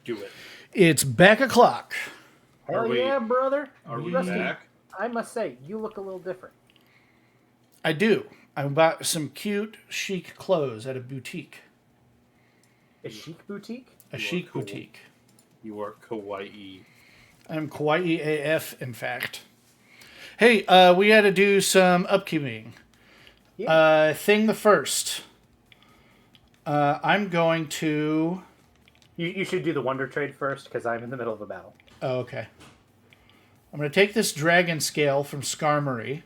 Do it. It's back o'clock. Hell yeah, brother. Are we Rusty, back? I must say, you look a little different. I do. I bought some cute, chic clothes at a boutique. A chic boutique? A chic boutique. You are kawaii. I'm kawaii AF, in fact. Hey, we got to do some upkeeping. Yeah. Thing the first. I'm going to... You should do the Wonder Trade first, because I'm in the middle of a battle. Oh, okay. I'm going to take this dragon scale from Skarmory.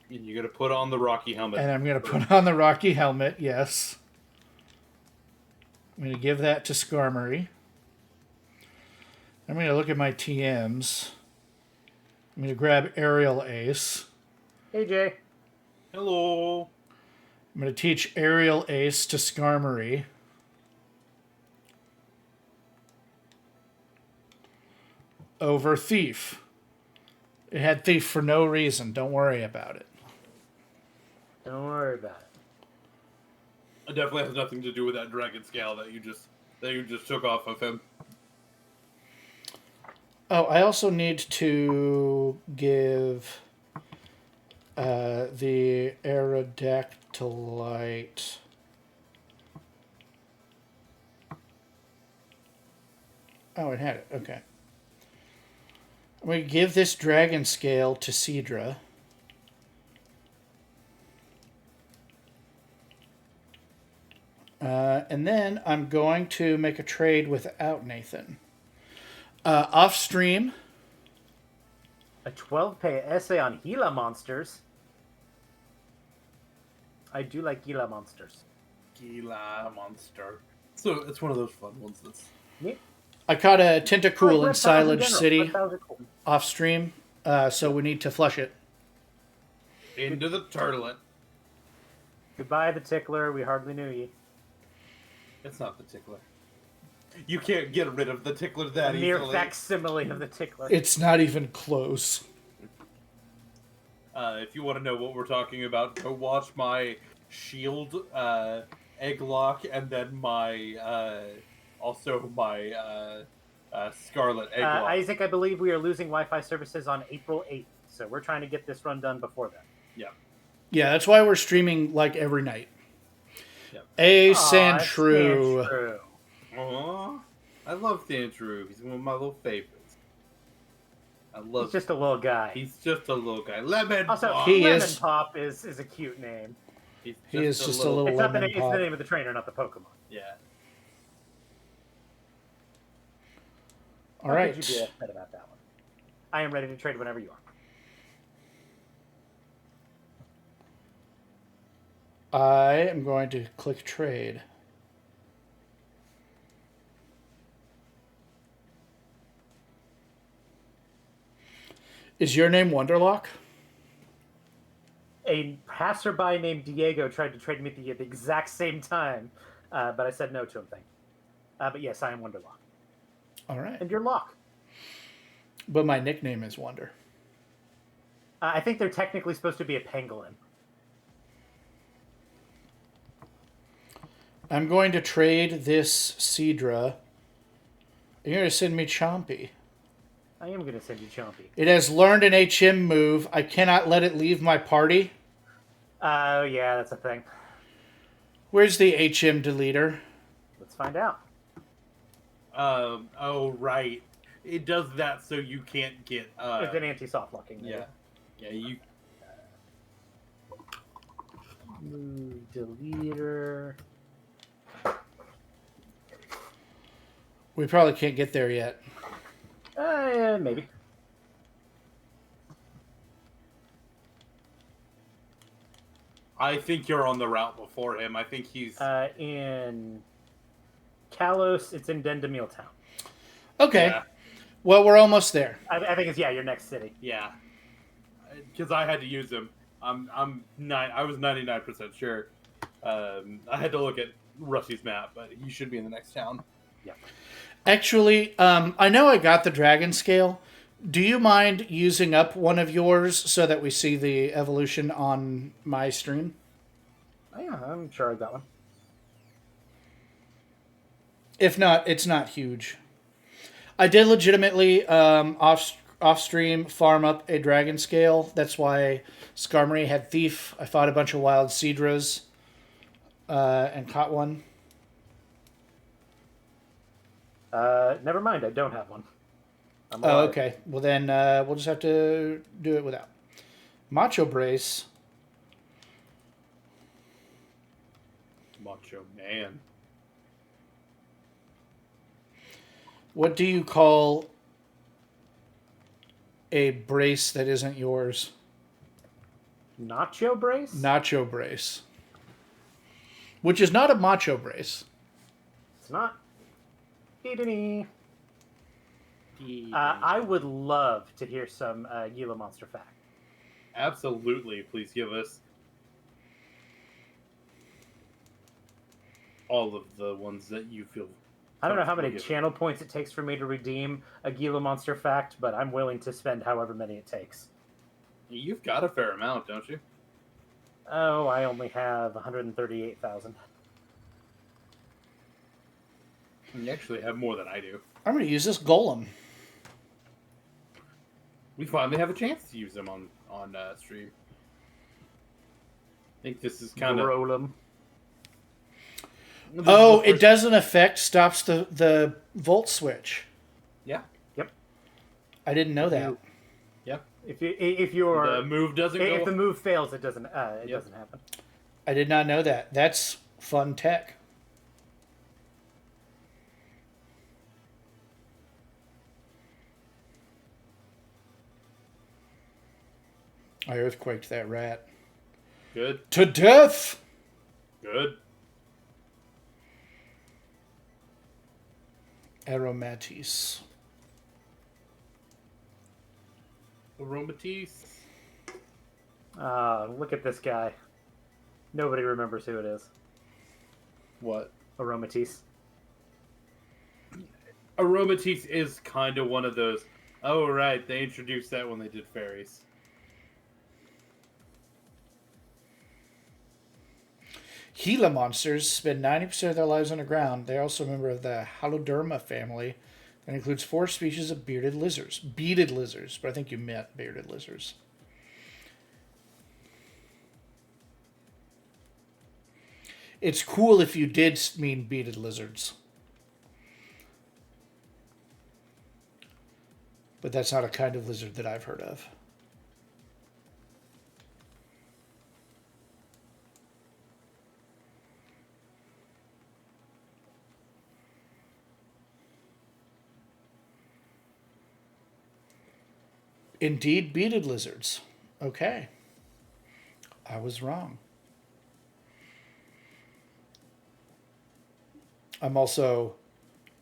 And you're going to put on the Rocky helmet. And I'm going to put on the Rocky helmet, yes. I'm going to give that to Skarmory. I'm going to look at my TMs. I'm going to grab Aerial Ace. Hey, Jay. Hello. I'm going to teach Aerial Ace to Skarmory. Over Thief. It had Thief for no reason. Don't worry about it. Don't worry about it. It definitely has nothing to do with that dragon scale that you just took off of him. Oh, I also need to give the Aerodactylite. Oh, it had it. Okay. I'm going to give this dragon scale to Seadra. And then I'm going to make a trade without Nathan. Off stream. A 12-pay essay on Gila monsters. I do like Gila monsters. Gila monster. So it's one of those fun ones that's... Yeah. I caught a Tentacool in Reptiles Silage general. City Reptiles are cool. off stream, so we need to flush it. Into the turtlet. Goodbye, the tickler. We hardly knew ye. It's not the tickler. You can't get rid of the tickler that A mere easily. facsimile of the tickler. It's not even close. If you want to know what we're talking about, go watch my shield egglock and then my scarlet egglock. Isaac, I believe we are losing Wi-Fi services on April 8th, so we're trying to get this run done before then. Yeah. Yeah, that's why we're streaming like every night. Yep. Sandshrew. Aww. I love Sandshrew. He's one of my little favorites. I love He's just a little guy. He's just a little guy. Lemon Also, Pop. Lemon Pop is a cute name. He's He is just a little It's, not the lemon name, it's pop. the name of the trainer, not the Pokemon. Yeah. All How right. could you be upset about that one? I am ready to trade whenever you are. I am going to click trade. Is your name Wonderlocke? A passerby named Diego tried to trade me at the exact same time, but I said no to him. But yes, I am Wonderlocke. All right. And you're Locke. But my nickname is Wonder. I think they're technically supposed to be a pangolin. I'm going to trade this Seadra. You're going to send me Chompy. I am going to send you Chompy. It has learned an HM move. I cannot let it leave my party. Oh, yeah, that's a thing. Where's the HM deleter? Let's find out. Oh, right. It does that so you can't get, It's an anti-soft locking. Yeah. Yeah, you... Deleter. We probably can't get there yet. Maybe. I think you're on the route before him. I think he's... In Kalos, it's in Dendemil Town. Okay. Yeah. Well, we're almost there. I think it's, your next city. Yeah. Because I had to use him. I was 99% sure. I had to look at Rusty's map, but he should be in the next town. Yeah. Actually, I know I got the dragon scale. Do you mind using up one of yours so that we see the evolution on my stream? Oh, yeah, I'm sure I got one. If not, it's not huge. I did legitimately off stream farm up a dragon scale. That's why Skarmory had Thief. I fought a bunch of wild Seadras and caught one. Never mind, I don't have one. Oh, okay. Well, then we'll just have to do it without. Macho Brace. Macho Man. What do you call a brace that isn't yours? Nacho Brace? Nacho Brace. Which is not a macho brace. It's not. I would love to hear some Gila Monster fact. Absolutely. Please give us all of the ones that you feel. I don't know how many comfortable channel points it takes for me to redeem a Gila Monster fact, but I'm willing to spend however many it takes. giving. You've got a fair amount, don't you? Oh, I only have 138,000. You actually have more than I do. I'm going to use this golem. We finally have a chance to use them on stream. I think this is kind of... Roll 'em. Oh, it doesn't affect, stops the volt switch. Yeah. Yep. I didn't know that. Yep. If you're The move doesn't go... if the move fails, it doesn't doesn't happen. I did not know that. That's fun tech. I earthquaked that rat. Good. To death! Good. Aromatis. Aromatisse. Look at this guy. Nobody remembers who it is. What? Aromatisse. Aromatisse is kind of one of those. Oh, right. They introduced that when they did fairies. Gila monsters spend 90% of their lives underground. They're also a member of the Haloderma family and includes 4 species of bearded lizards. Beaded lizards, but I think you meant bearded lizards. It's cool if you did mean bearded lizards. But that's not a kind of lizard that I've heard of. Indeed, bearded lizards. Okay. I was wrong. I'm also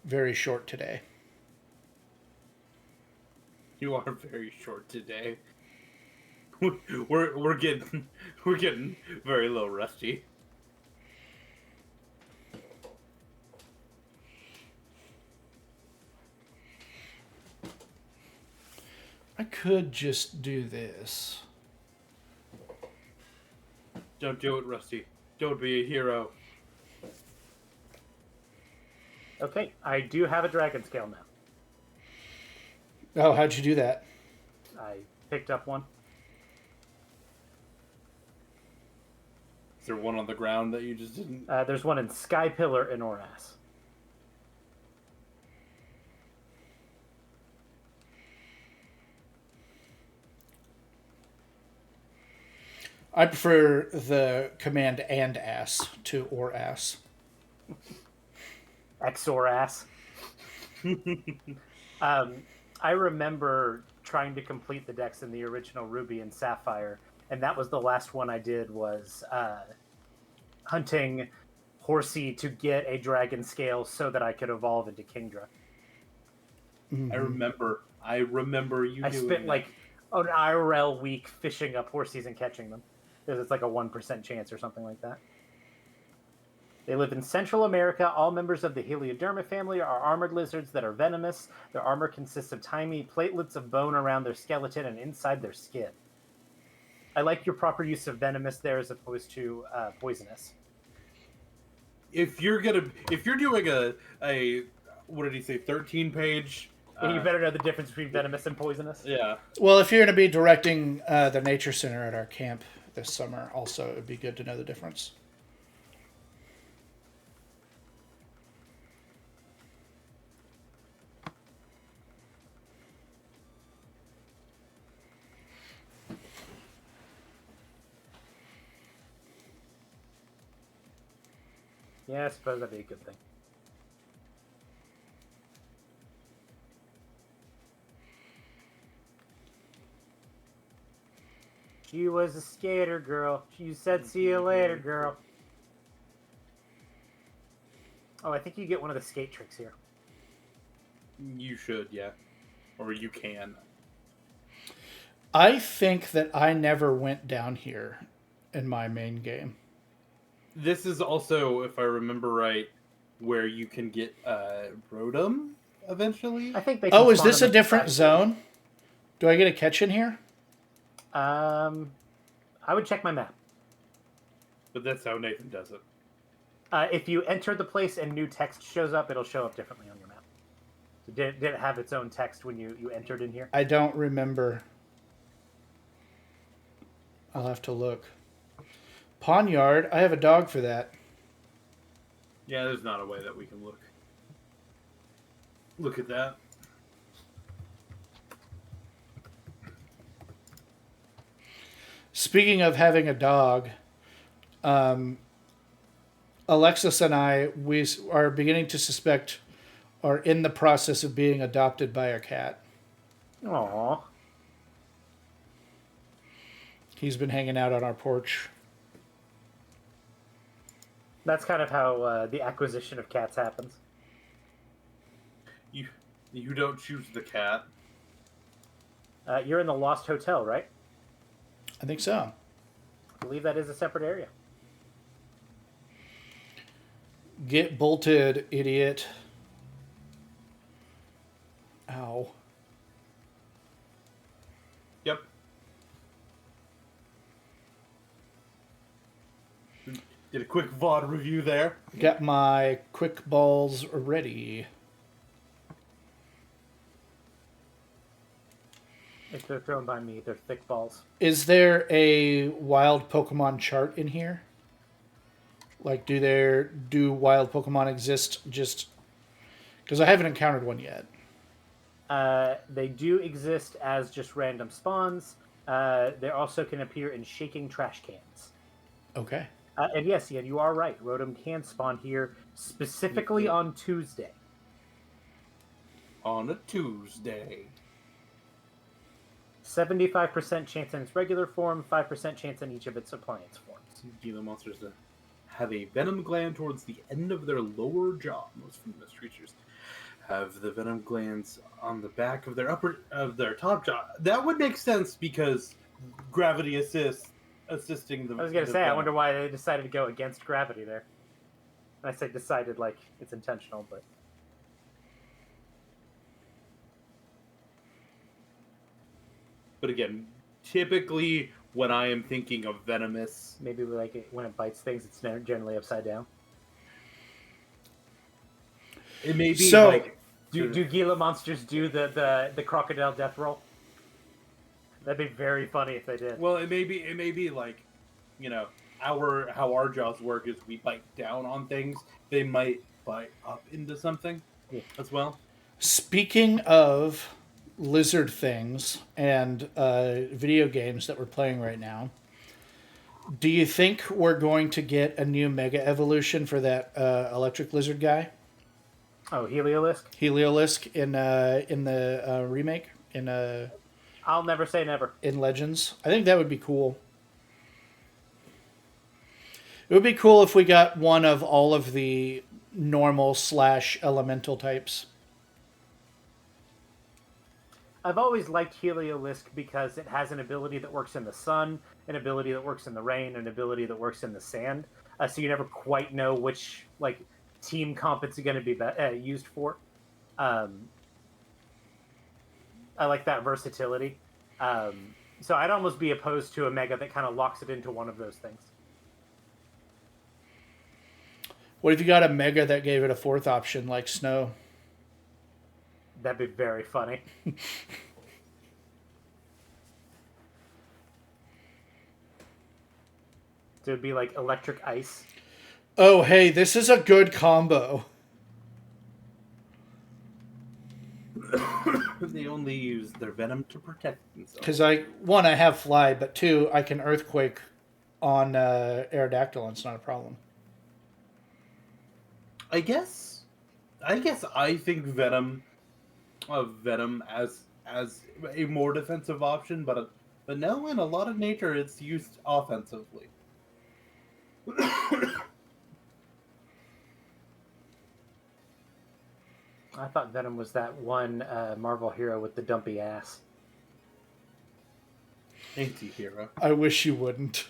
very short today. You are very short today. We're getting very low, Rusty. I could just do this. Don't do it, Rusty. Don't be a hero. Okay, I do have a dragon scale now. Oh, how'd you do that? I picked up one. Is there one on the ground that you just didn't? There's one in Sky Pillar in Oras. I prefer the command and ass to or ass. Exor ass. I remember trying to complete the decks in the original Ruby and Sapphire, and that was the last one I did was hunting Horsey to get a dragon scale so that I could evolve into Kingdra. Mm-hmm. I remember you. I doing spent that. like an IRL week fishing up Horseys and catching them because it's like a 1% chance or something like that. They live in Central America. All members of the Helioderma family are armored lizards that are venomous. Their armor consists of tiny platelets of bone around their skeleton and inside their skin. I like your proper use of venomous there as opposed to poisonous. If you're doing a what did he say, 13-page? And you better know the difference between venomous and poisonous. Yeah. Well, if you're going to be directing the nature center at our camp this summer, also it would be good to know the difference. Yeah, I suppose that'd be a good thing. She was a skater girl. She said, "See you later, girl." Oh, I think you get one of the skate tricks here. You should, yeah. Or you can. I think that I never went down here in my main game. This is also, if I remember right, where you can get Rotom eventually. I think they. Oh, can is spawn this a them at different the zone? Do I get a catch in here? time. I would check my map. But that's how Nathan does it. If you enter the place and new text shows up, it'll show up differently on your map. So did it have its own text when you entered in here? I don't remember. I'll have to look. Pawn yard. I have a dog for that. Yeah, there's not a way that we can look at that. Speaking of having a dog, Alexis and we are beginning to suspect are in the process of being adopted by a cat. Aww. He's been hanging out on our porch. That's kind of how the acquisition of cats happens. You don't choose the cat. You're in the Lost Hotel, right? I think so. I believe that is a separate area. Get bolted, idiot. Ow. Yep. Did a quick VOD review there. Got my quick balls ready. If they're thrown by me, they're thick balls. Is there a wild Pokemon chart in here? Like, do wild Pokemon exist just... Because I haven't encountered one yet. They do exist as just random spawns. They also can appear in shaking trash cans. Okay. And yes, Ian, you are right. Rotom can spawn here specifically on Tuesday. On a Tuesday. 75% chance in its regular form, 5% chance in each of its appliance forms. Gila monsters that have a venom gland towards the end of their lower jaw. Most venomous creatures have the venom glands on the back of their top jaw. That would make sense because gravity assisting the. I was gonna the say, I venom. wonder why they decided to go against gravity there. And I say decided like it's intentional, but But again, typically when I am thinking of venomous, maybe like when it bites things, it's generally upside down. it may be So- like. Do Gila monsters do the crocodile death roll? That'd be very funny if they did. Well, it may be like, how our jaws work is we bite down on things. They might bite up into something as well. Speaking of lizard things and video games that we're playing right now, do you think we're going to get a new Mega Evolution for that electric lizard guy? Oh, Heliolisk? Heliolisk in the remake I'll never say never. in Legends. I think that would be cool. It would be cool if we got one of all of the normal / elemental types. I've always liked Heliolisk because it has an ability that works in the sun, an ability that works in the rain, an ability that works in the sand. So you never quite know which team comp it's going to be used for. I like that versatility. So I'd almost be opposed to a Mega that kind of locks it into one of those things. What if you got a Mega that gave it a fourth option, like Snow? That'd be very funny. So it'd be like electric ice. Oh, hey, this is a good combo. They only use their venom to protect themselves. Because I have Fly, but 2, I can Earthquake on Aerodactyl, and it's not a problem. I guess I think venom as a more defensive option, but no, in a lot of nature it's used offensively. I thought Venom was that one Marvel hero with the dumpy ass. Anti-hero. I wish you wouldn't.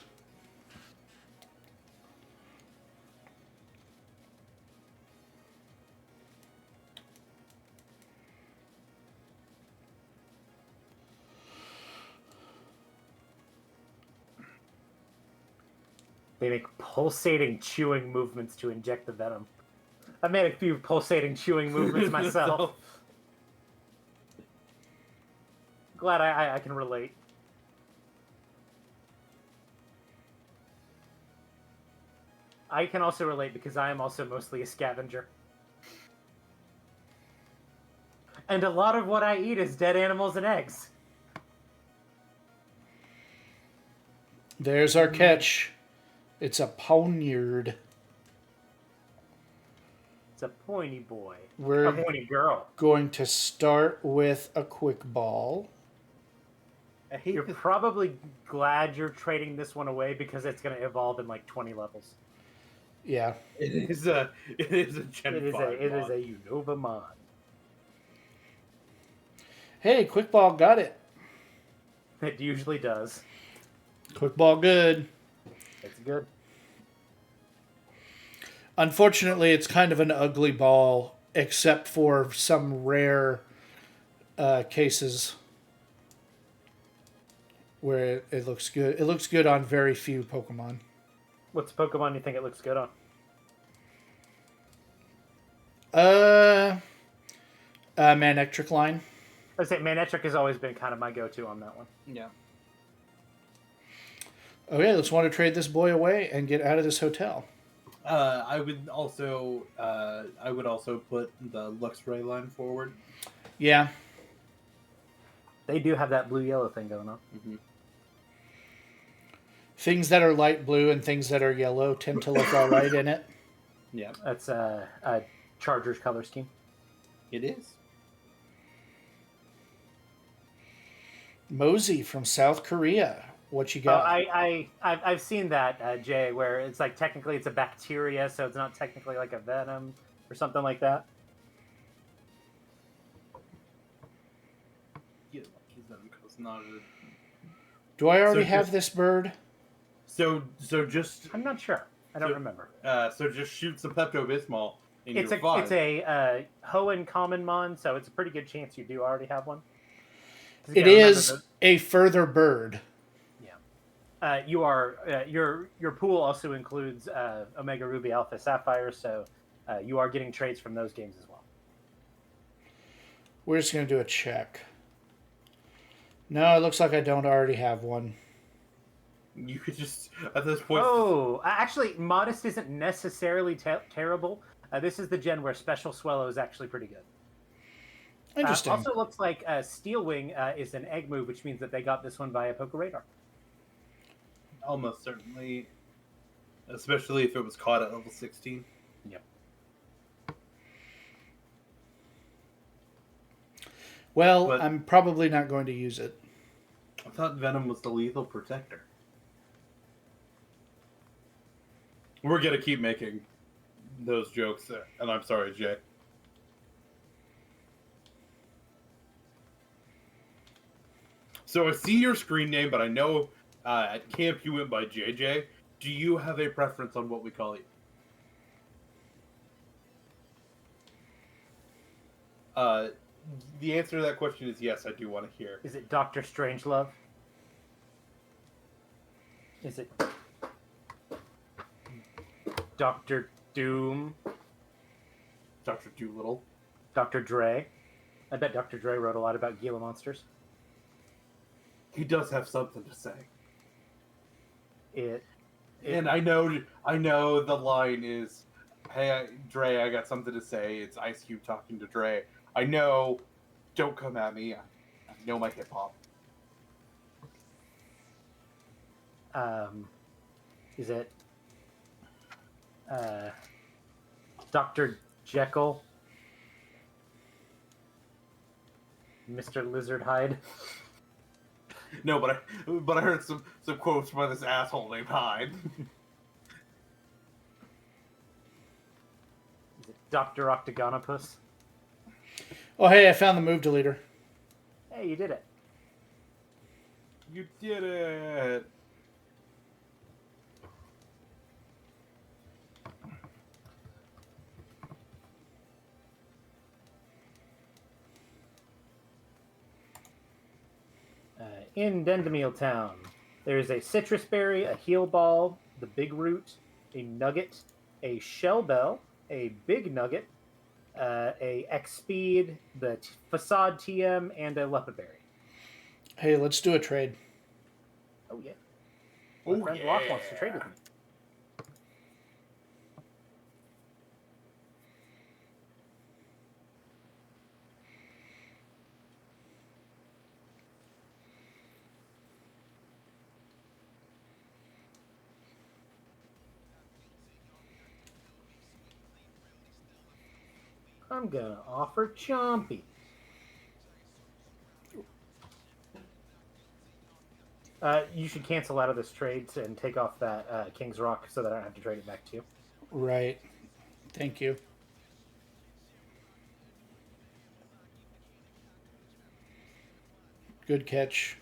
They make pulsating chewing movements to inject the venom. I've made a few pulsating chewing movements myself. Glad I can relate. I can also relate because I am also mostly a scavenger. And a lot of what I eat is dead animals and eggs. There's our catch. It's a poniard. It's a pointy boy. We're A pointy girl. going to start with a quick ball. I hate You're this. probably glad you're trading this one away because it's going to evolve in like 20 levels. Yeah. It is a Gen It is 5 a mod. Unova mod. Hey, quick ball got it. It usually does. Quick ball good. It's good. Unfortunately, it's kind of an ugly ball, except for some rare cases where it looks good. It looks good on very few Pokemon. What's Pokemon you think it looks good on? Manectric line. I'd say Manectric has always been kind of my go-to on that one. Yeah. Okay, let's want to trade this boy away and get out of this hotel. I would also put the Luxray line forward. Yeah. They do have that blue-yellow thing going on. Mm-hmm. Things that are light blue and things that are yellow tend to look all right in it. Yeah, That's a Chargers color scheme. it is. Mosey from South Korea. What you Oh, got? I've seen that, Jay, where it's like technically it's a bacteria, so it's not technically like a venom or something like that. Yeah, he's not because not a... Do I already so have just- this bird? So just I'm not sure. I don't So- remember. so just shoot some Pepto Bismol and It's you're fine. a Hoenn Common Mon, so it's a pretty good chance you do already have one. 'Cause It again, remember is a further bird. you are your pool also includes Omega Ruby Alpha Sapphire, so you are getting trades from those games as well. We're just going to do a check. No, it looks like I don't already have one. You could just at this point. Oh, actually, Modest isn't necessarily terrible. This is the gen where Special Swallow is actually pretty good. Interesting. Also looks like Steel Wing is an egg move, which means that they got this one via Poke Radar. Almost certainly, especially if it was caught at level 16. Yep. Well, But- I'm probably not going to use it. I thought Venom was the lethal protector. We're gonna keep making those jokes, and I'm sorry, Jay. So I see your screen name, but I know at camp you went by JJ. Do you have a preference on what we call you? The answer to that question is yes, I do want to hear. Is it Dr. Strangelove? Is it Dr. Doom? Dr. Doolittle. Dr. Dre? I bet Dr. Dre wrote a lot about Gila monsters. He does have something to say. And I know the line is, "Hey, Dre, I got something to say." It's Ice Cube talking to Dre. I know. Don't come at me. I know my hip hop. Is it Dr. Jekyll? Mr. Lizard Hyde? No, but I heard some quotes by this asshole named Hyde. Is it Dr. Octagonopus? Oh, hey, I found the move deleter. Hey, you did it. You did it. In Dendemil Town, there is a citrus berry, a heal ball, the big root, a nugget, a shell bell, a big nugget, a X speed, the facade TM, and a leopard berry. Hey, let's do a trade. Oh yeah. My Oh, friend yeah. Locke wants to trade with me. I'm gonna offer Chompy. You should cancel out of this trade and take off that King's Rock so that I don't have to trade it back to you. Right. Thank you. Good catch.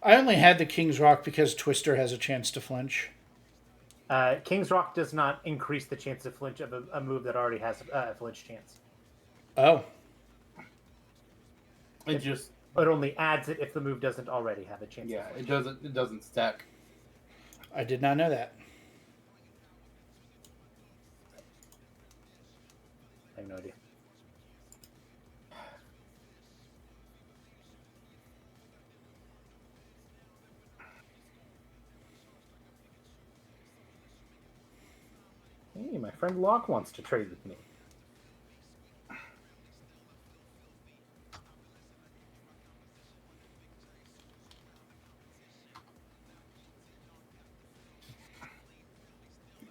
I only had the King's Rock because Twister has a chance to flinch. King's Rock does not increase the chance of flinch of a move that already has a flinch chance. Oh. It only adds it if the move doesn't already have a chance. Yeah, it doesn't stack. I did not know that. I have no idea. Hey, my friend Locke wants to trade with me.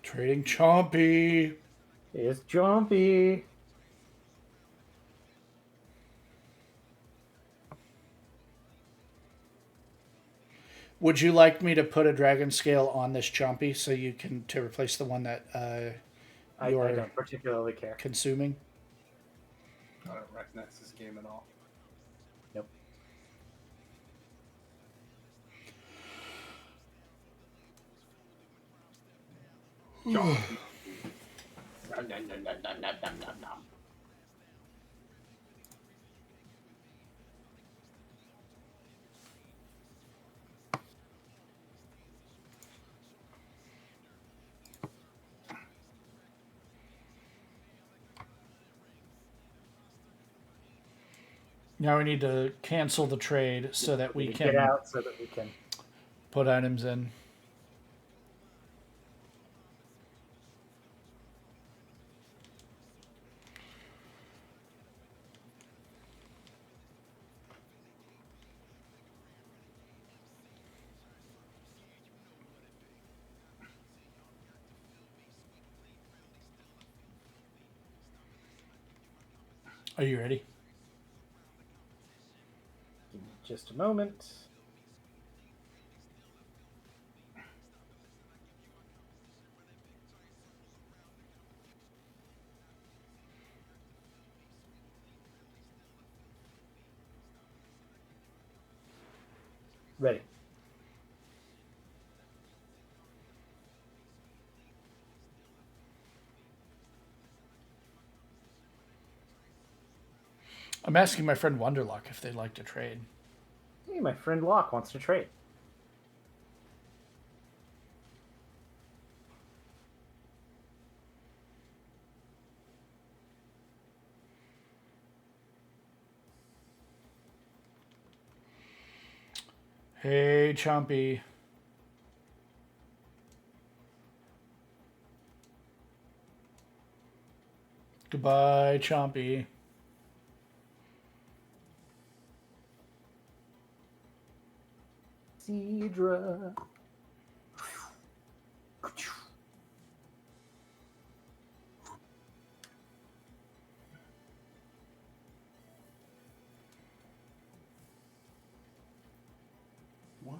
Trading Chompy. It's Jumpy. Would you like me to put a dragon scale on this Chompy so you can to replace the one that I don't particularly care. Consuming? I don't recognize this game at all. Nope. Now we need to cancel the trade so that we can get out so that we can put items in. Are you ready? Give me just a moment. Ready. I'm asking my friend Wonderlocke if they'd like to trade. Hey, my friend Locke wants to trade. Hey, Chompy. Goodbye, Chompy. Cedra. What?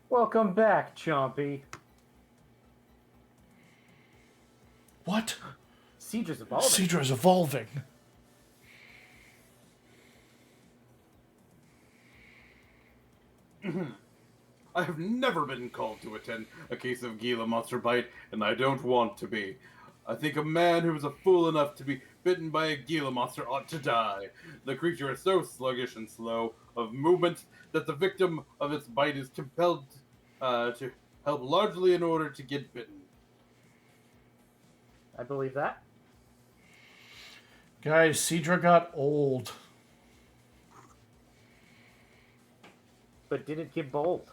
Welcome back, Chompy. What? Cedra's evolving. Cedra's evolving. I have never been called to attend a case of Gila monster bite, and I don't want to be. I think a man who is a fool enough to be bitten by a Gila monster ought to die. The creature is so sluggish and slow of movement that the victim of its bite is compelled to help largely in order to get bitten. I believe that. Guys, Cedra got old. But did it get bold?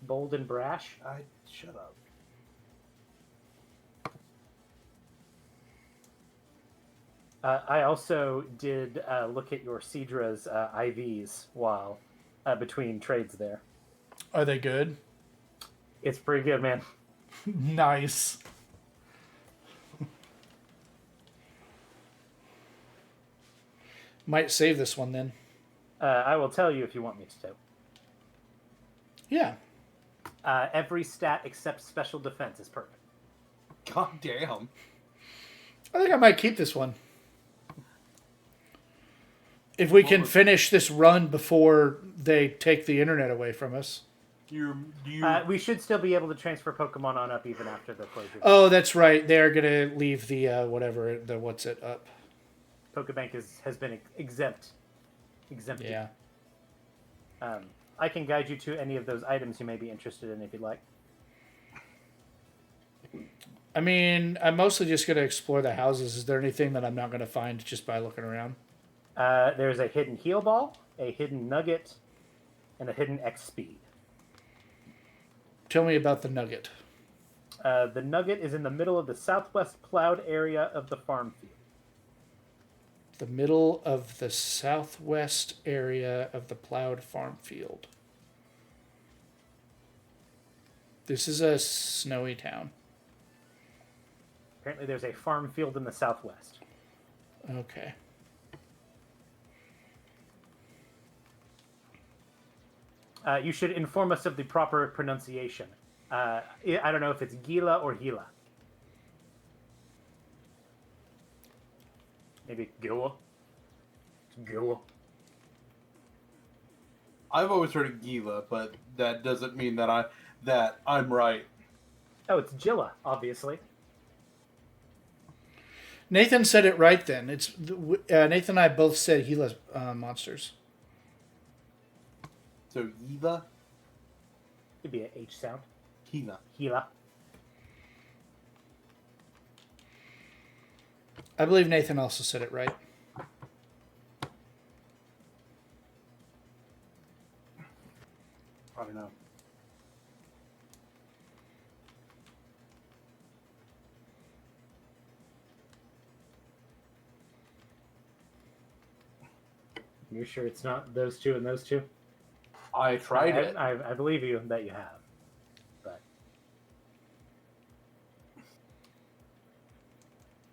Bold and brash? Shut up. I also did look at your Cedra's IVs while between trades there. Are they good? It's pretty good, man. Might save this one then. I will tell you if you want me to. Yeah. Every stat except special defense is perfect. God damn. I think I might keep this one. If we can finish this run before they take the internet away from us. We should still be able to transfer Pokemon on up even after the closure. Oh, that's right. They're going to leave the what's it up. Pokebank has been exempted. Yeah. I can guide you to any of those items you may be interested in if you'd like. I mean, I'm mostly just going to explore the houses. Is there anything that I'm not going to find just by looking around? There's a hidden heal ball, a hidden nugget, and a hidden X speed. Tell me about the nugget. The nugget is in the middle of the southwest plowed area of the farm field. The middle of the southwest area of the plowed farm field. This is a snowy town. Apparently there's a farm field in the southwest. Okay. You should inform us of the proper pronunciation. I don't know if it's Gila or Gila. Maybe Gila? Gila. I've always heard of Gila, but that doesn't mean that I'm right. Oh, it's Gila, obviously. Nathan said it right then. It's Nathan and I both said Gila monsters. So Gila? It'd be an H sound. Gila. Gila. I believe Nathan also said it right. I don't know. You're sure it's not those two and those two? I tried it. I believe you that you have. But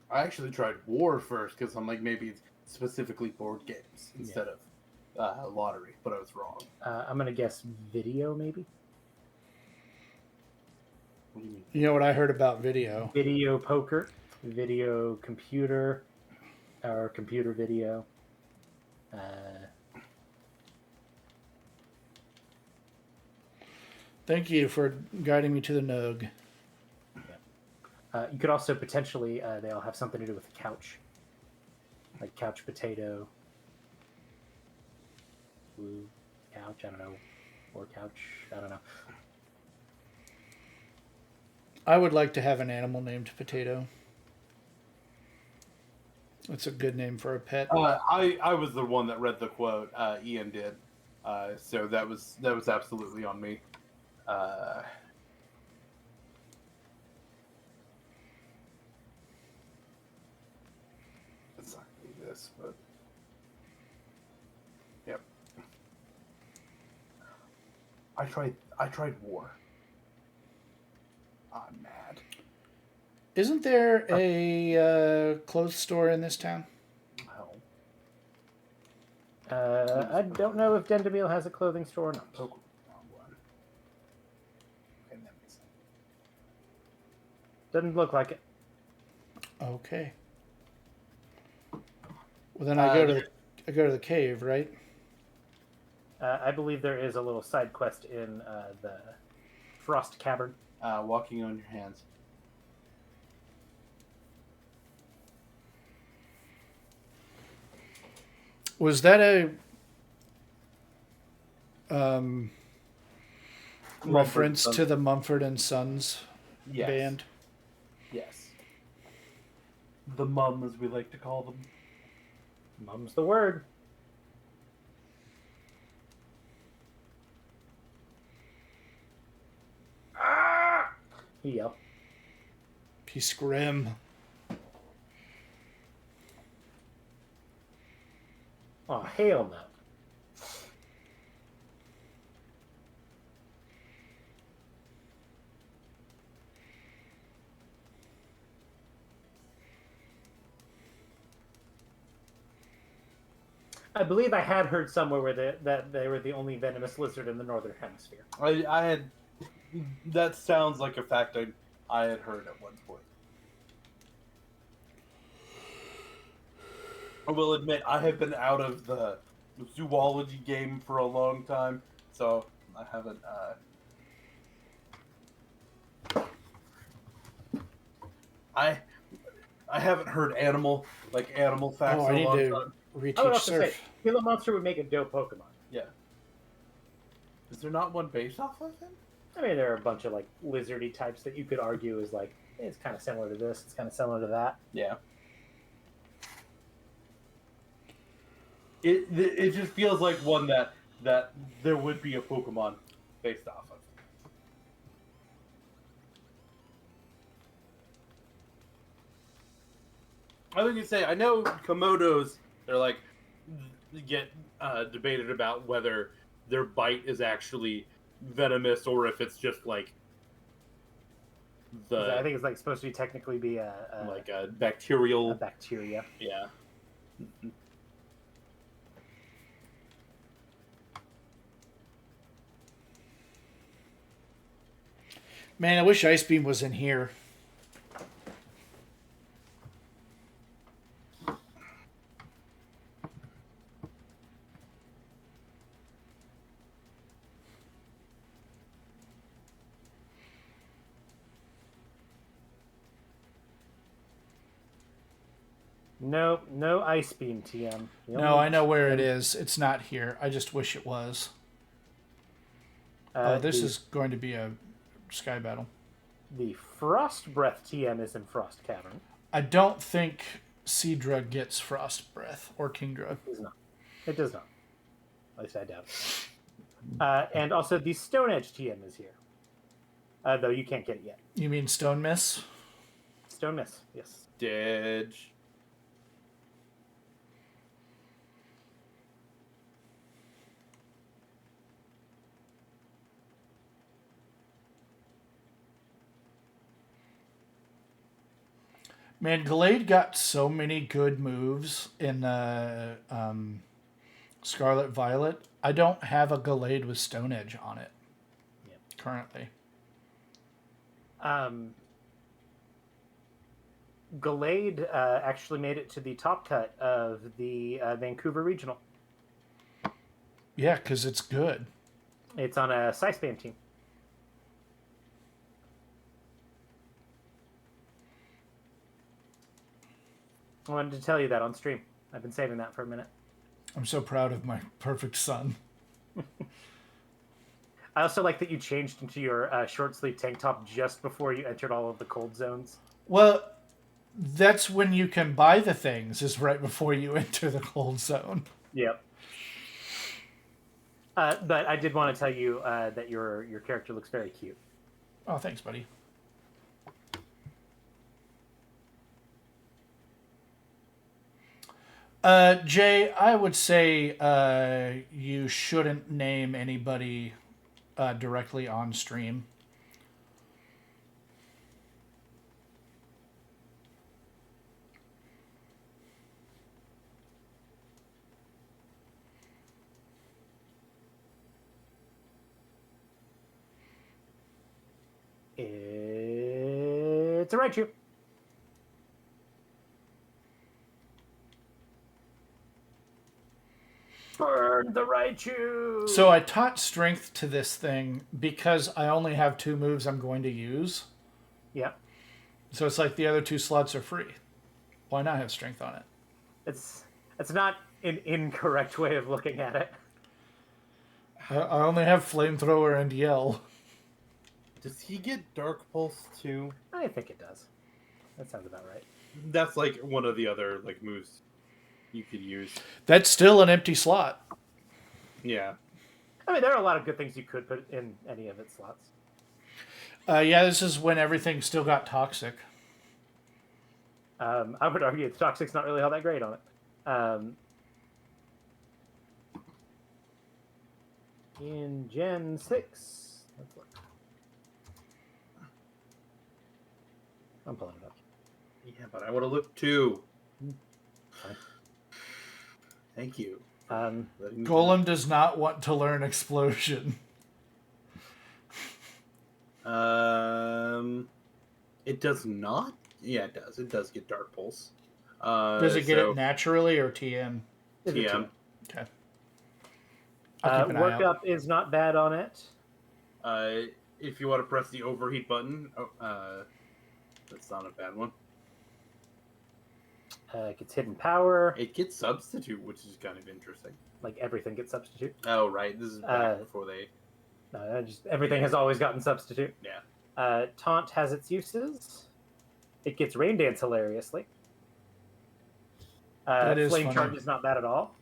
I actually tried War first because I'm like, maybe it's specifically board games instead of lottery, but I was wrong. I'm going to guess video, maybe? What do you mean? You know what I heard about video? Video poker, video computer, or computer video. Thank you for guiding me to the Nogue. You could also potentially, they all have something to do with a couch. Like couch potato. Blue couch, I don't know. Or couch, I don't know. I would like to have an animal named Potato. That's a good name for a pet. I was the one that read the quote. Ian did, so that was absolutely on me. It's not gonna be this, but yep. I tried War. I'm mad. Isn't there a clothes store in this town? I don't know if Dendermeal has a clothing store or not. Wrong one. Okay, that makes sense. Doesn't look like it. Okay. Well, then I go to the cave, right? I believe there is a little side quest in the Frost Cavern. Walking on your hands. Was that a reference to the Mumford and Sons band? Yes. The mum, as we like to call them. Mum's the word. Ah! He yelled. He's grim. Oh, hell no. I believe I had heard somewhere where that they were the only venomous lizard in the northern hemisphere. I had that sounds like a fact I had heard at one point. I will admit I have been out of the zoology game for a long time, so I haven't. I I haven't heard animal facts Oh, in I a need long to time. I would reteach also say surf. Gila Monster would make a dope Pokemon. Yeah. Is there not one based off of him? I mean, there are a bunch of like lizardy types that you could argue is like it's kind of similar to this, it's kind of similar to that. Yeah. It just feels like one that there would be a Pokemon based off of. I was gonna say I know Komodos. They're like get debated about whether their bite is actually venomous or if it's just like I think it's like supposed to be technically be a bacterial. bacteria. Yeah. Man, I wish Ice Beam was in here. No, no Ice Beam TM. No, I know where it is. It's not here. I just wish it was. This is going to be a sky battle. The Frost Breath TM is in Frost Cavern. I don't think Seadra gets Frost Breath or Kingdra. It does not. It does not. At least I doubt it. And also the Stone Edge TM is here. Though you can't get it yet. You mean Stone Miss? Stone Miss, yes. Didge. Man, Gallade got so many good moves in Scarlet Violet. I don't have a Gallade with Stone Edge on it currently. Gallade actually made it to the top cut of the Vancouver Regional. Yeah, because it's good. It's on a Scytheband team. I wanted to tell you that on stream. I've been saving that for a minute. I'm so proud of my perfect son. I also like that you changed into your short sleeve tank top just before you entered all of the cold zones. Well, that's when you can buy the things, is right before you enter the cold zone. Yep. But I did want to tell you that your character looks very cute. Oh, thanks, buddy. Jay, I would say you shouldn't name anybody directly on stream. It's a Raichu. Burn the Raichu! So I taught strength to this thing because I only have 2 moves I'm going to use. Yep. So it's like the other 2 slots are free. Why not have strength on it? It's not an incorrect way of looking at it. I only have Flamethrower and Yell. Does he get Dark Pulse too? I think it does. That sounds about right. That's like one of the other like moves you could use. That's still an empty slot. Yeah. I mean, there are a lot of good things you could put in any of its slots. Yeah, this is when everything still got toxic. I would argue the Toxic's not really all that great on it. In Gen 6, let's look. I'm pulling it up. Yeah, but I would have looked too. Fine. Thank you letting me Golem does not want to learn explosion. It does not. Yeah, it does. It does get Dark Pulse. Does it get so it naturally or TM? Is it TM. Okay. I'll keep an eye Work out. up is not bad on it. If you want to press the overheat button, that's not a bad one. It gets hidden power. It gets substitute, which is kind of interesting. Like everything gets substitute. Oh, right. This is back before they. Just everything has always gotten substitute. Yeah. Taunt has its uses. It gets Rain Dance hilariously. That is Flame funny. Charge is not bad at all.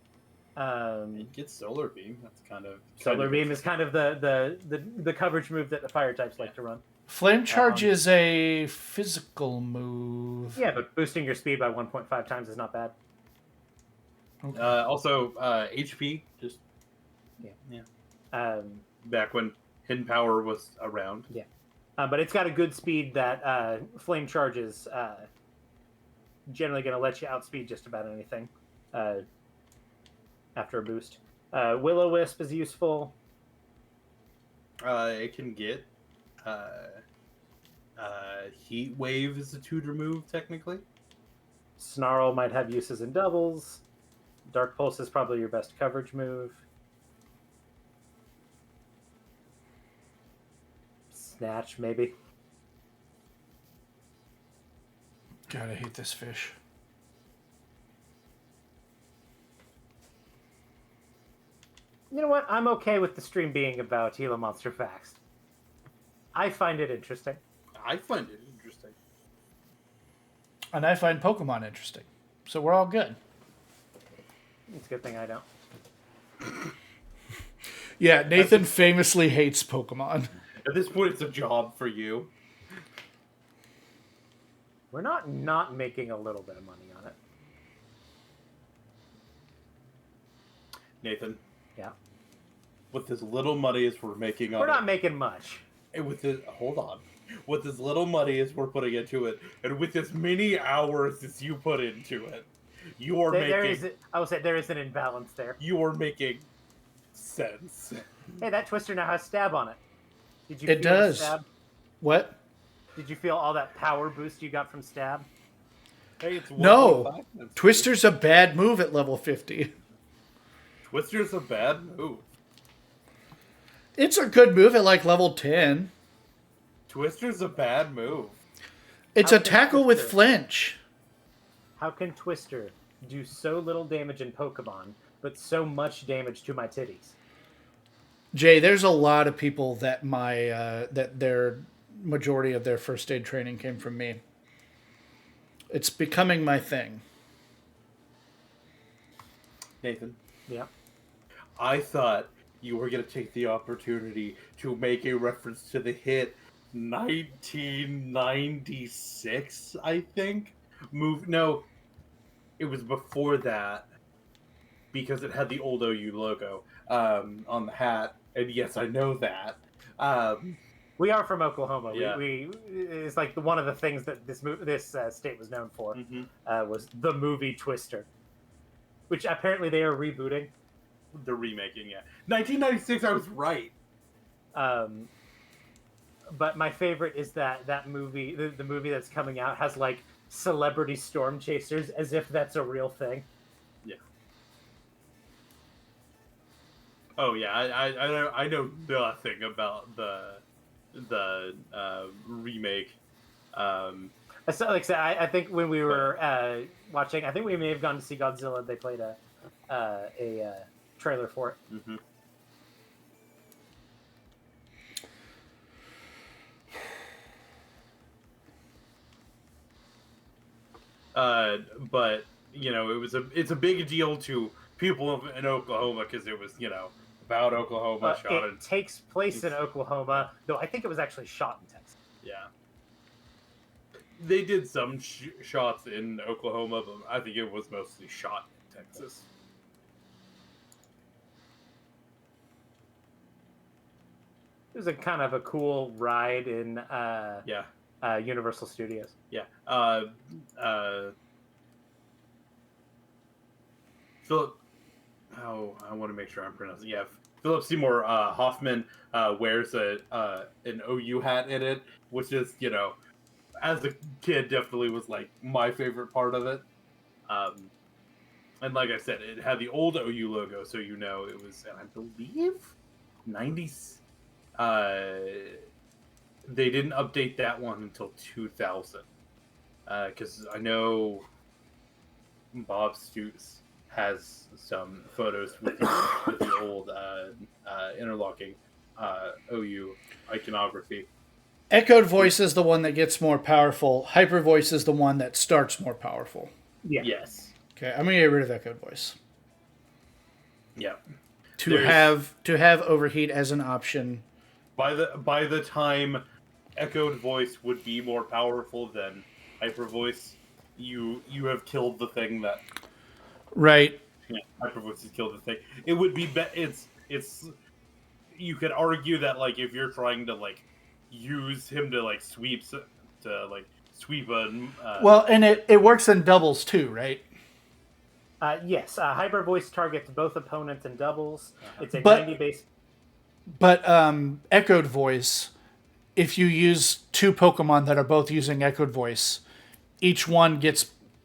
It gets Solar Beam. That's kind of. Solar Beam is kind of the coverage move that the fire types like to run. Flame Charge is a physical move. Yeah, but boosting your speed by 1.5 times is not bad. Okay. Also, HP. Just. Yeah. Back when Hidden Power was around. Yeah. But it's got a good speed that Flame Charge is generally going to let you outspeed just about anything after a boost. Will-O-Wisp is useful. It can get Heat Wave is a tutor move technically. Snarl might have uses in doubles. Dark Pulse is probably your best coverage move. Snatch, maybe. God, I hate this fish. You know what? I'm okay with the stream being about Gila Monster Facts. I find it interesting. I find it interesting. And I find Pokemon interesting. So we're all good. It's a good thing I don't. Yeah, Nathan famously hates Pokemon. At this point, it's a job for you. We're not making a little bit of money on it. Nathan. Yeah. With as little money as we're making on We're not it, making much. and with this, hold on. With as little money as we're putting into it, and with as many hours as you put into it, you are I will say there is an imbalance there. You are making sense. Hey, that Twister now has stab on it. Did you It feel the does. stab? What? Did you feel all that power boost you got from stab? Hey, it's No. 1.5 times Twister's a bad move at level 50. Twister's a bad move. It's a good move at like level 10. Twister's a bad move. It's How a can tackle with Twister- flinch. How can Twister do so little damage in Pokemon, but so much damage to my titties? Jay, there's a lot of people that that their majority of their first aid training came from me. It's becoming my thing. Nathan, Yeah. I thought you were going to take the opportunity to make a reference to the hit 1996, I think. No, it was before that because it had the old OU logo on the hat. And yes, I know that. We are from Oklahoma. Yeah. We it's like one of the things that this state was known for was the movie Twister, which apparently they are rebooting. The remaking, yeah. 1996, I was right. But my favorite is that movie, the movie that's coming out, has like celebrity storm chasers, as if that's a real thing. Yeah. Oh yeah, I know nothing about the remake. So, like I said, I think when we were watching, I think we may have gone to see Godzilla. They played a trailer for it. Mm-hmm. But you know, it's a big deal to people in Oklahoma because it was about Oklahoma. It takes place in Oklahoma, though I think it was actually shot in Texas. Yeah. They did some shots in Oklahoma, but I think it was mostly shot in Texas. It was a kind of a cool ride in Yeah. Universal Studios. Yeah. Philip, oh, I want to make sure I'm pronouncing. Yeah, Philip Seymour Hoffman wears an OU hat in it, which is, as a kid, definitely was like my favorite part of it. Um, and like I said, it had the old OU logo, so it was, and I believe, 90s. They didn't update that one until 2000, because I know Bob Stutes has some photos with the old interlocking OU iconography. Echoed voice is the one that gets more powerful. Hyper voice is the one that starts more powerful. Yeah. Yes. Okay, I'm gonna get rid of echoed voice. Yeah. To have overheat as an option. By the time echoed voice would be more powerful than hyper voice, you have killed the thing that. Right. Yeah, hyper voice has killed the thing. It would be it's you could argue that, like, if you're trying to, like, use him to, like, sweep a Well, and it works in doubles too, right? Yes, Hyper Voice targets both opponents and doubles. It's a But- 90 base. But echoed voice, if you use two Pokemon that are both using echoed voice, each one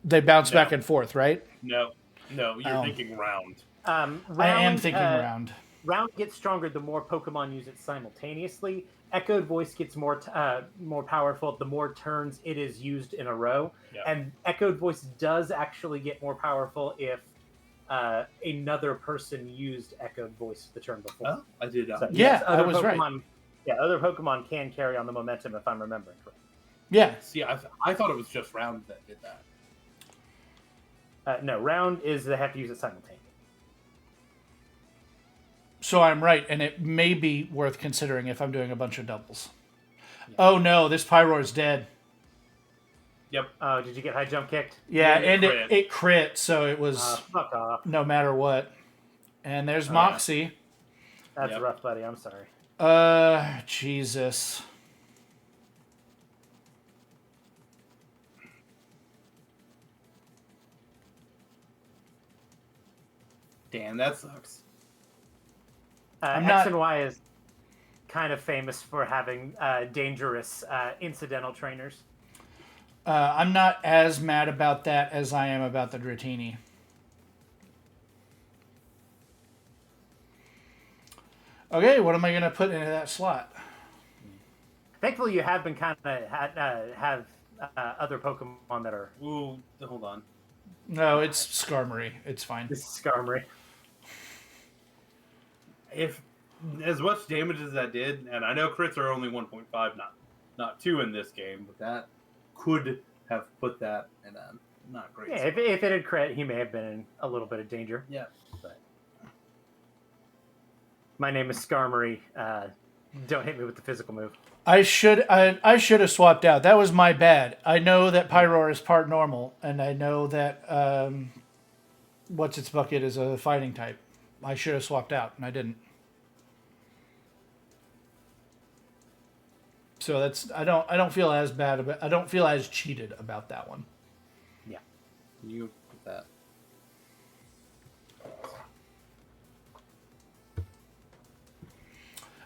they bounce back and forth, right? no, you're thinking round. Round, I am thinking round. Round gets stronger the more Pokemon use it simultaneously. Echoed Voice gets more powerful the more turns it is used in a row. Yeah. And Echoed Voice does actually get more powerful if another person used Echoed Voice the turn before. Oh, I did not. So, Yeah, I other was right. Pokemon, yeah, other Pokemon can carry on the momentum if I'm remembering correctly. Yeah. See, I thought it was just round that did that. No, round is they have to use it simultaneously. So I'm right, and it may be worth considering if I'm doing a bunch of doubles. Yeah. Oh no, this Pyroar's dead. Yep. Oh, did you get high jump kicked? Yeah, and it crit, so it was fuck off. No matter what. And there's Moxie. That's rough, buddy. I'm sorry. Jesus. Damn, that sucks. X and Y is kind of famous for having dangerous incidental trainers. I'm not as mad about that as I am about the Dratini. Okay, what am I going to put into that slot? Thankfully, you have been kind of have other Pokemon that are. Ooh, hold on. No, it's Skarmory. It's fine. This is Skarmory. If as much damage as that did, and I know crits are only 1.5, not 2 in this game, but that could have put that in a not great. Yeah, spot. if it had crit, he may have been in a little bit of danger. Yeah. But my name is Skarmory. Don't hit me with the physical move. I should have swapped out. That was my bad. I know that Pyroar is part normal, and I know that What's Its Bucket is a fighting type. I should have swapped out, and I didn't. So I don't feel as bad about. I don't feel as cheated about that one. Yeah. You put that.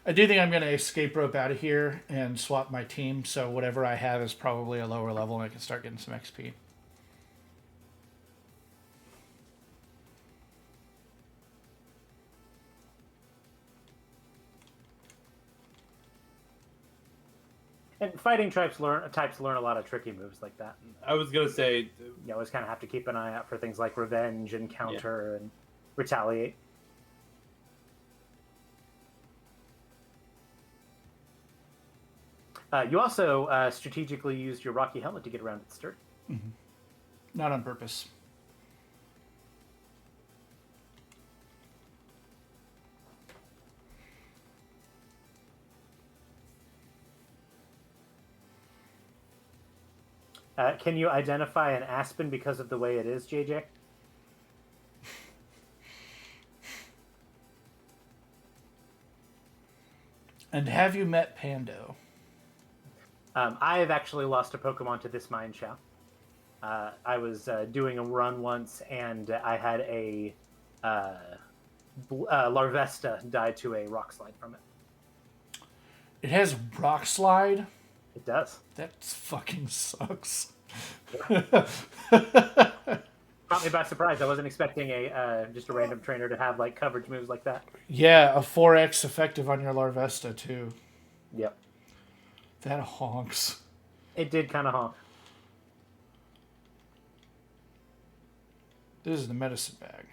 I do think I'm going to escape rope out of here and swap my team, so whatever I have is probably a lower level, and I can start getting some XP. And fighting types learn a lot of tricky moves like that. I was gonna say, You always kind of have to keep an eye out for things like revenge and counter and retaliate. You also strategically used your Rocky Helmet to get around its sturdy. Mm-hmm. Not on purpose. Can you identify an aspen because of the way it is, JJ? And have you met Pando? I have actually lost a Pokemon to this mine shaft. I was doing a run once, and I had a Larvesta died to a rock slide from it. It has rock slide? It does. That fucking sucks. Caught me by surprise. I wasn't expecting just a random trainer to have like coverage moves like that. Yeah, a 4x effective on your Larvesta, too. Yep. That honks. It did kind of honk. This is the medicine bag.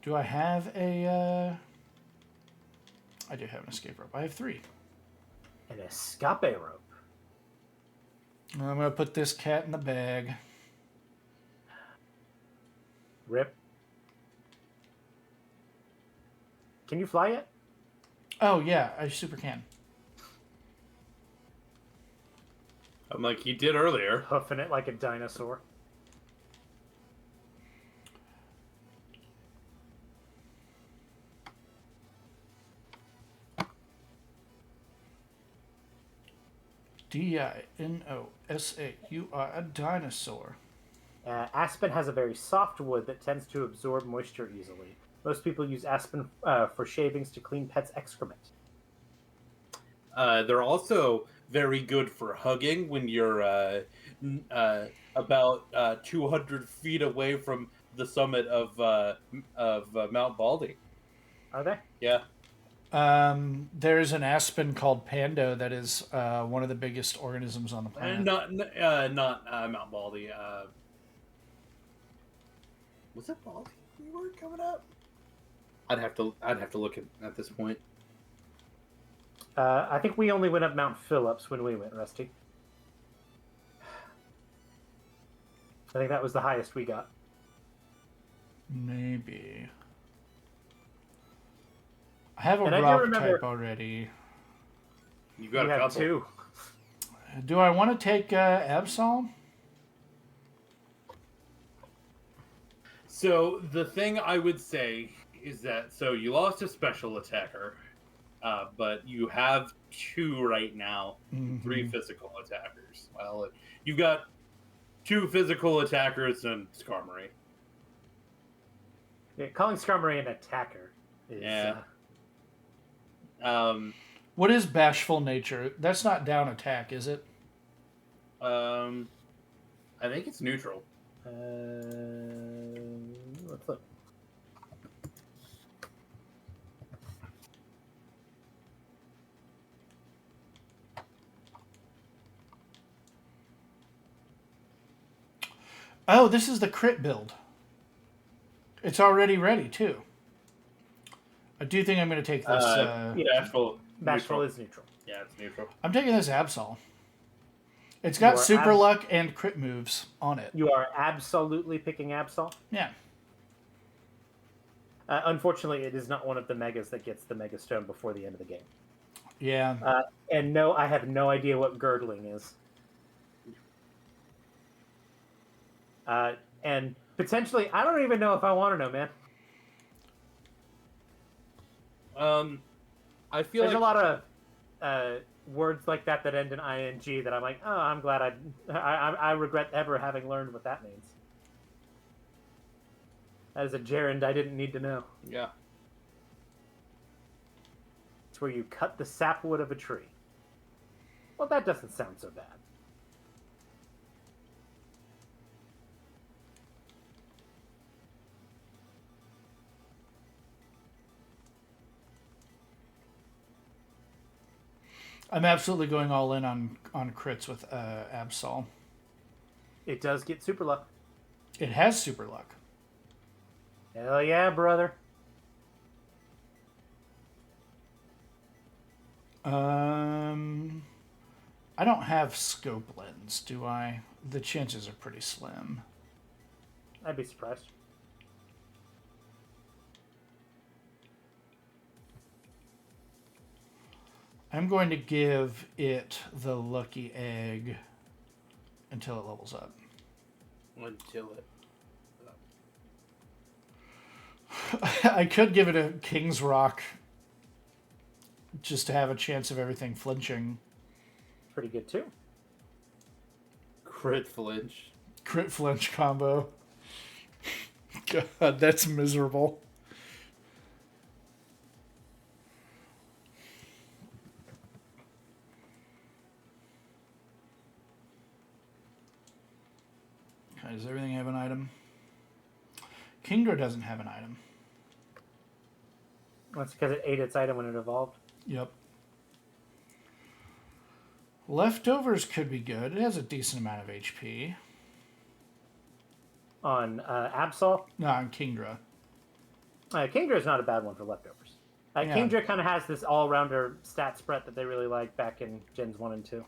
Do I have a... I do have an escape rope. I have 3. An escape rope. I'm going to put this cat in the bag. Rip. Can you fly it? Oh, yeah, I super can. I'm like, he did earlier. Hoofing it like a dinosaur. Dinosa. You are a dinosaur. Aspen has a very soft wood that tends to absorb moisture easily. Most people use aspen for shavings to clean pets' excrement. They're also very good for hugging when you're about 200 feet away from the summit of Mount Baldy. Are they? Yeah. There's an aspen called Pando that is one of the biggest organisms on the planet. Not Mount Baldy. Was it Baldy we were coming up? I'd have to look at this point. I think we only went up Mount Phillips when we went, Rusty. I think that was the highest we got. Maybe. I have a And I do rock remember- type already. You got We a have couple. 2. Do I want to take Absol? So the thing I would say is that you lost a special attacker, but you have 2 right now, 3 physical attackers. Well, you've got 2 physical attackers and Skarmory. Yeah, calling Skarmory an attacker is... Yeah. What is bashful nature? That's not down attack, is it? I think it's neutral. Let's look. Oh, this is the crit build. It's already ready, too. I do think I'm going to take this... Bashful. Bashful Neutral. is neutral. Yeah, it's neutral. I'm taking this Absol. It's got You are super luck and crit moves on it. You are absolutely picking Absol. Yeah. Unfortunately, it is not one of the megas that gets the Mega Stone before the end of the game. Yeah. And no, I have no idea what girdling is. And potentially, I don't even know if I want to know, man. I feel There's like a lot of words like that that end in ing that I'm like, oh, I'm glad I regret ever having learned what that means. That is a gerund I didn't need to know. Yeah. It's where you cut the sapwood of a tree. Well, that doesn't sound so bad. I'm absolutely going all in on crits with Absol. It does get super luck. It has super luck. Hell yeah, brother. I don't have scope lens, do I? The chances are pretty slim. I'd be surprised. I'm going to give it the lucky egg until it levels up. Until it. I could give it a King's Rock just to have a chance of everything flinching. Pretty good, too. Crit flinch. Crit flinch combo. God, that's miserable. Okay, does everything have an item? Kingdra doesn't have an item. That's because it ate its item when it evolved. Yep. Leftovers could be good. It has a decent amount of HP. On Absol, No, on Kingdra. Kingdra is not a bad one for leftovers. Yeah. Kingdra kind of has this all-rounder stat spread that they really like back in Gens 1 and 2.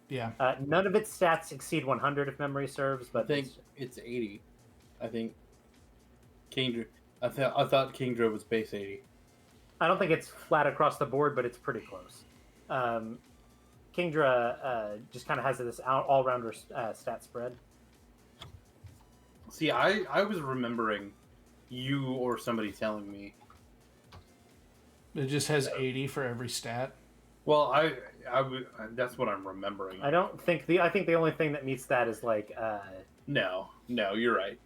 Yeah. None of its stats exceed 100 if memory serves, but I think it's 80. I think Kingdra. I thought Kingdra was base 80. I don't think it's flat across the board, but it's pretty close. Kingdra just kind of has this all-rounder stat spread. See, I was remembering you or somebody telling me. It just has 80 for every stat. Well, that's what I'm remembering. I think the only thing that meets that is like No, you're right.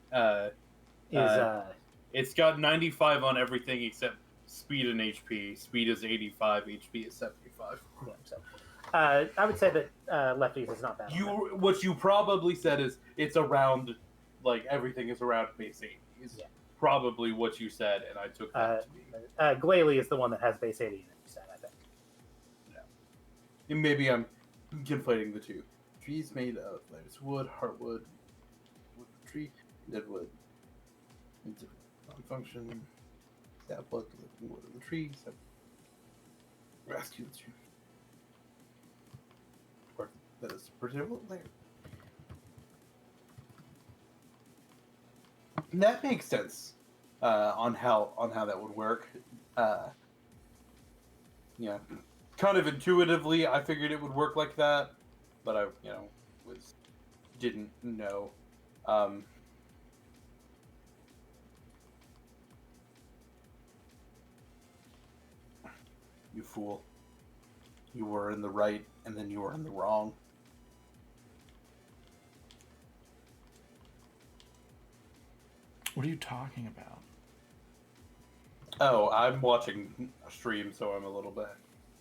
It's got 95 on everything except speed and HP. Speed is 85, HP is 75. Yeah, so I would say that lefties is not bad. What you probably said is it's around, like everything is around base 80. Is probably what you said, and I took that to be. Glalie is the one that has base 80 in it, you said, I think. And maybe I'm conflating the two. Trees made of lattice wood, heartwood, wood tree, deadwood. Non-function. That blood, living wood of the trees. Rescue the tree. Or that is a particular layer. That makes sense on how that would work. Yeah, kind of intuitively, I figured it would work like that, but I didn't know. You fool! You were in the right, and then you were in the wrong. What are you talking about? Oh, I'm watching a stream, so I'm a little bit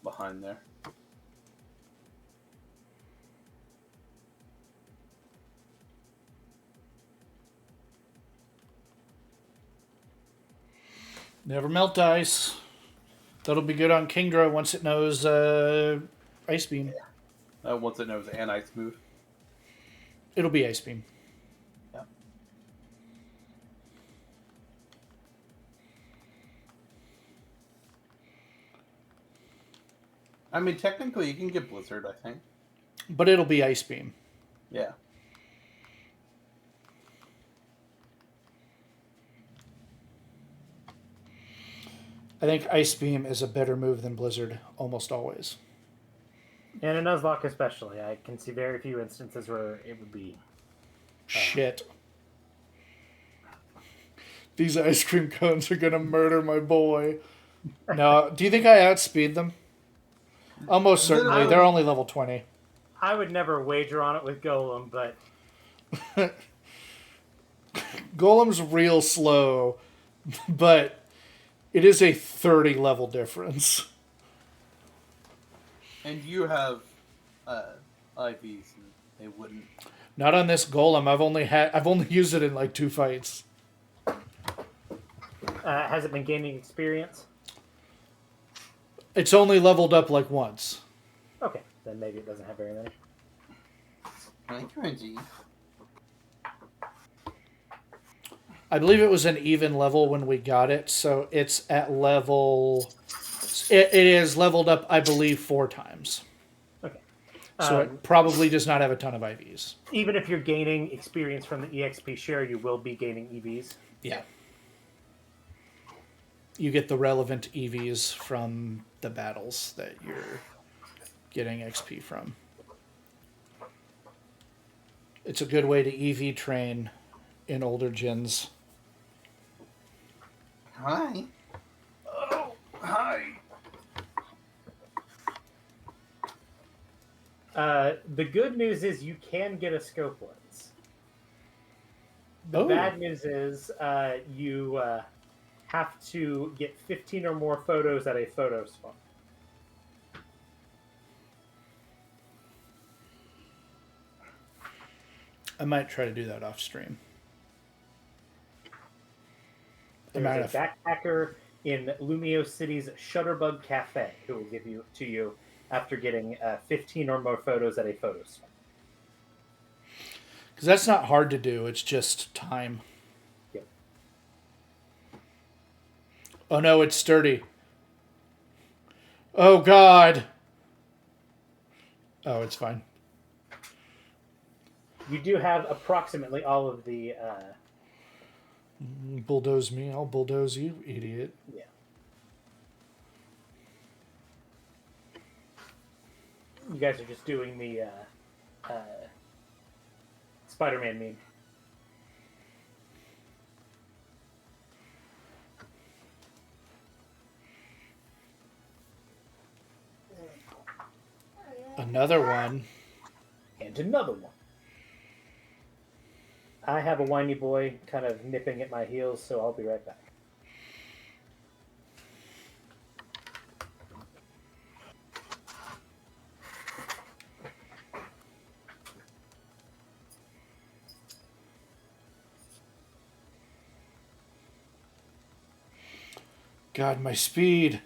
behind there. Never melt ice. That'll be good on Kingdra once it knows Ice Beam. Once it knows an ice move. It'll be Ice Beam. Yeah. I mean, technically, you can get Blizzard, I think. But it'll be Ice Beam. Yeah. I think Ice Beam is a better move than Blizzard, almost always. And in Nuzlocke especially, I can see very few instances where it would be... Shit. These ice cream cones are gonna murder my boy. No, do you think I outspeed them? Almost certainly. They're only level 20. I would never wager on it with Golem, but... Golem's real slow, but it is a 30 level difference. And you have IVs, and they wouldn't. Not on this Golem. I've only used it in like 2 fights. Has it been gaining experience? It's only leveled up like once. Okay, then maybe it doesn't have very many. I believe it was an even level when we got it, so it's at level... It is leveled up, I believe, 4 times. Okay. So it probably does not have a ton of IVs. Even if you're gaining experience from the EXP share, you will be gaining EVs. Yeah. You get the relevant EVs from the battles that you're getting XP from. It's a good way to EV train in older gens. Hi. Oh, hi. The good news is you can get a scope lens. The bad news is you have to get 15 or more photos at a photo spot. I might try to do that off stream. There's a backpacker in Lumio City's Shutterbug Cafe who will give you to you after getting 15 or more photos at a photo spot. Because that's not hard to do. It's just time. Yep. Oh no, it's sturdy. Oh God. Oh, it's fine. You do have approximately all of the... Bulldoze me, I'll bulldoze you, idiot. Yeah. You guys are just doing the Spider-Man meme. Another one. And another one. I have a whiny boy kind of nipping at my heels, so I'll be right back. God, my speed.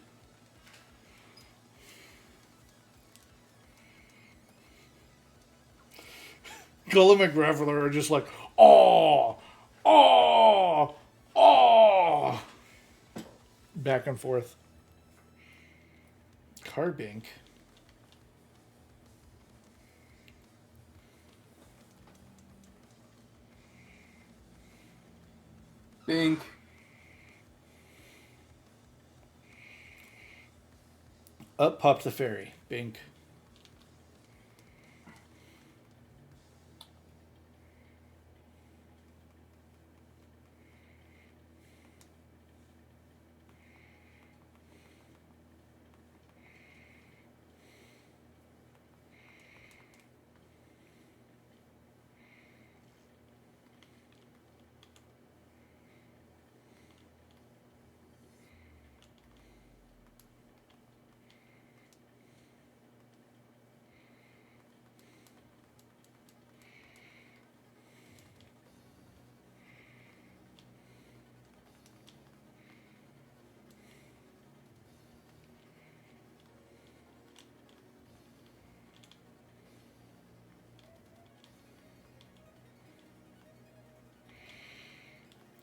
Golem and Graveler are just like, oh, oh, oh. Back and forth. Carbink. Bink. Up popped the fairy. Bink.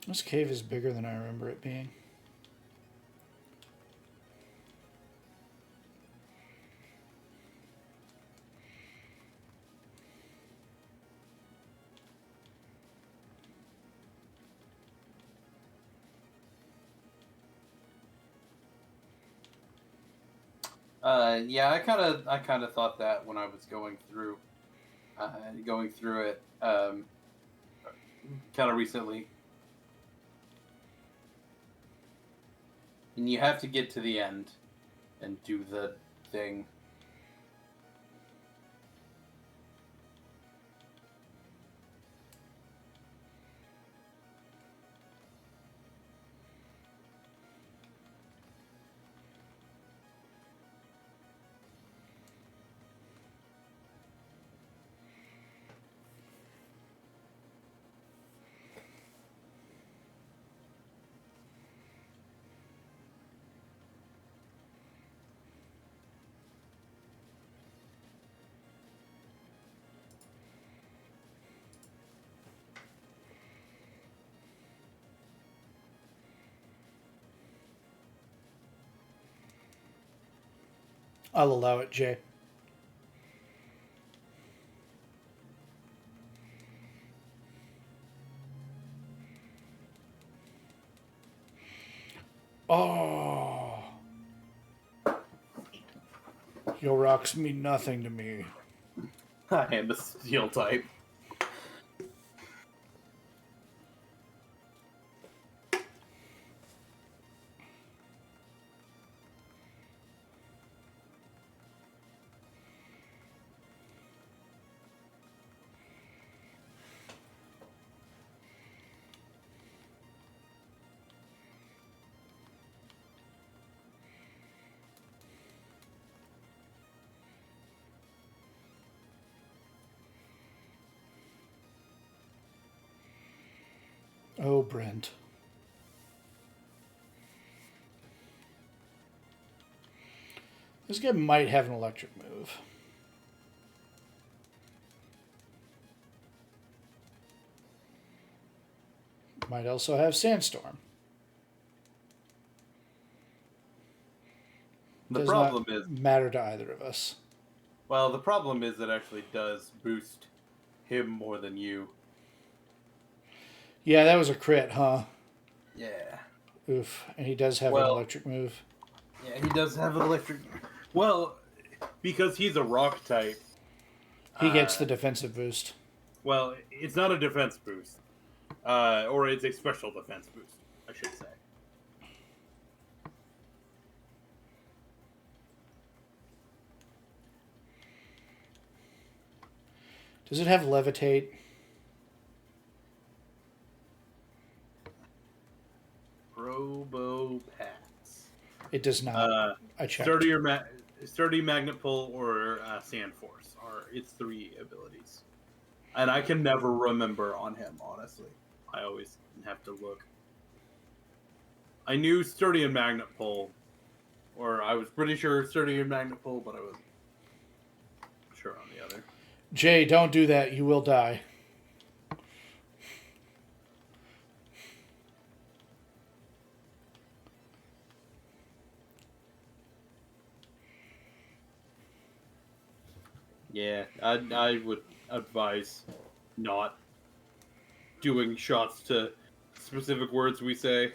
This cave is bigger than I remember it being. Yeah, I kind of thought that when I was going through it, kind of recently. And you have to get to the end and do the thing. I'll allow it, Jay. Oh. Your rocks mean nothing to me. I am a steel type. Oh, Brent. This guy might have an electric move. Might also have Sandstorm. The Does problem not is, matter to either of us. well, the problem is it actually does boost him more than you. Yeah, that was a crit, huh? Yeah. Oof. And he does have an electric move. Yeah, he does have an electric. Well, because he's a rock type. He gets the defensive boost. Well, it's not a defense boost. Or it's a special defense boost, I should say. Does it have levitate? Robo Pats. It does not. I checked. Sturdy Magnet Pull or Sand Force are its 3 abilities. And I can never remember on him, honestly. I always have to look. I knew Sturdy and Magnet Pull, or I was pretty sure Sturdy and Magnet Pull, but I wasn't sure on the other. Jay, don't do that. You will die. Yeah, I would advise not doing shots to specific words we say.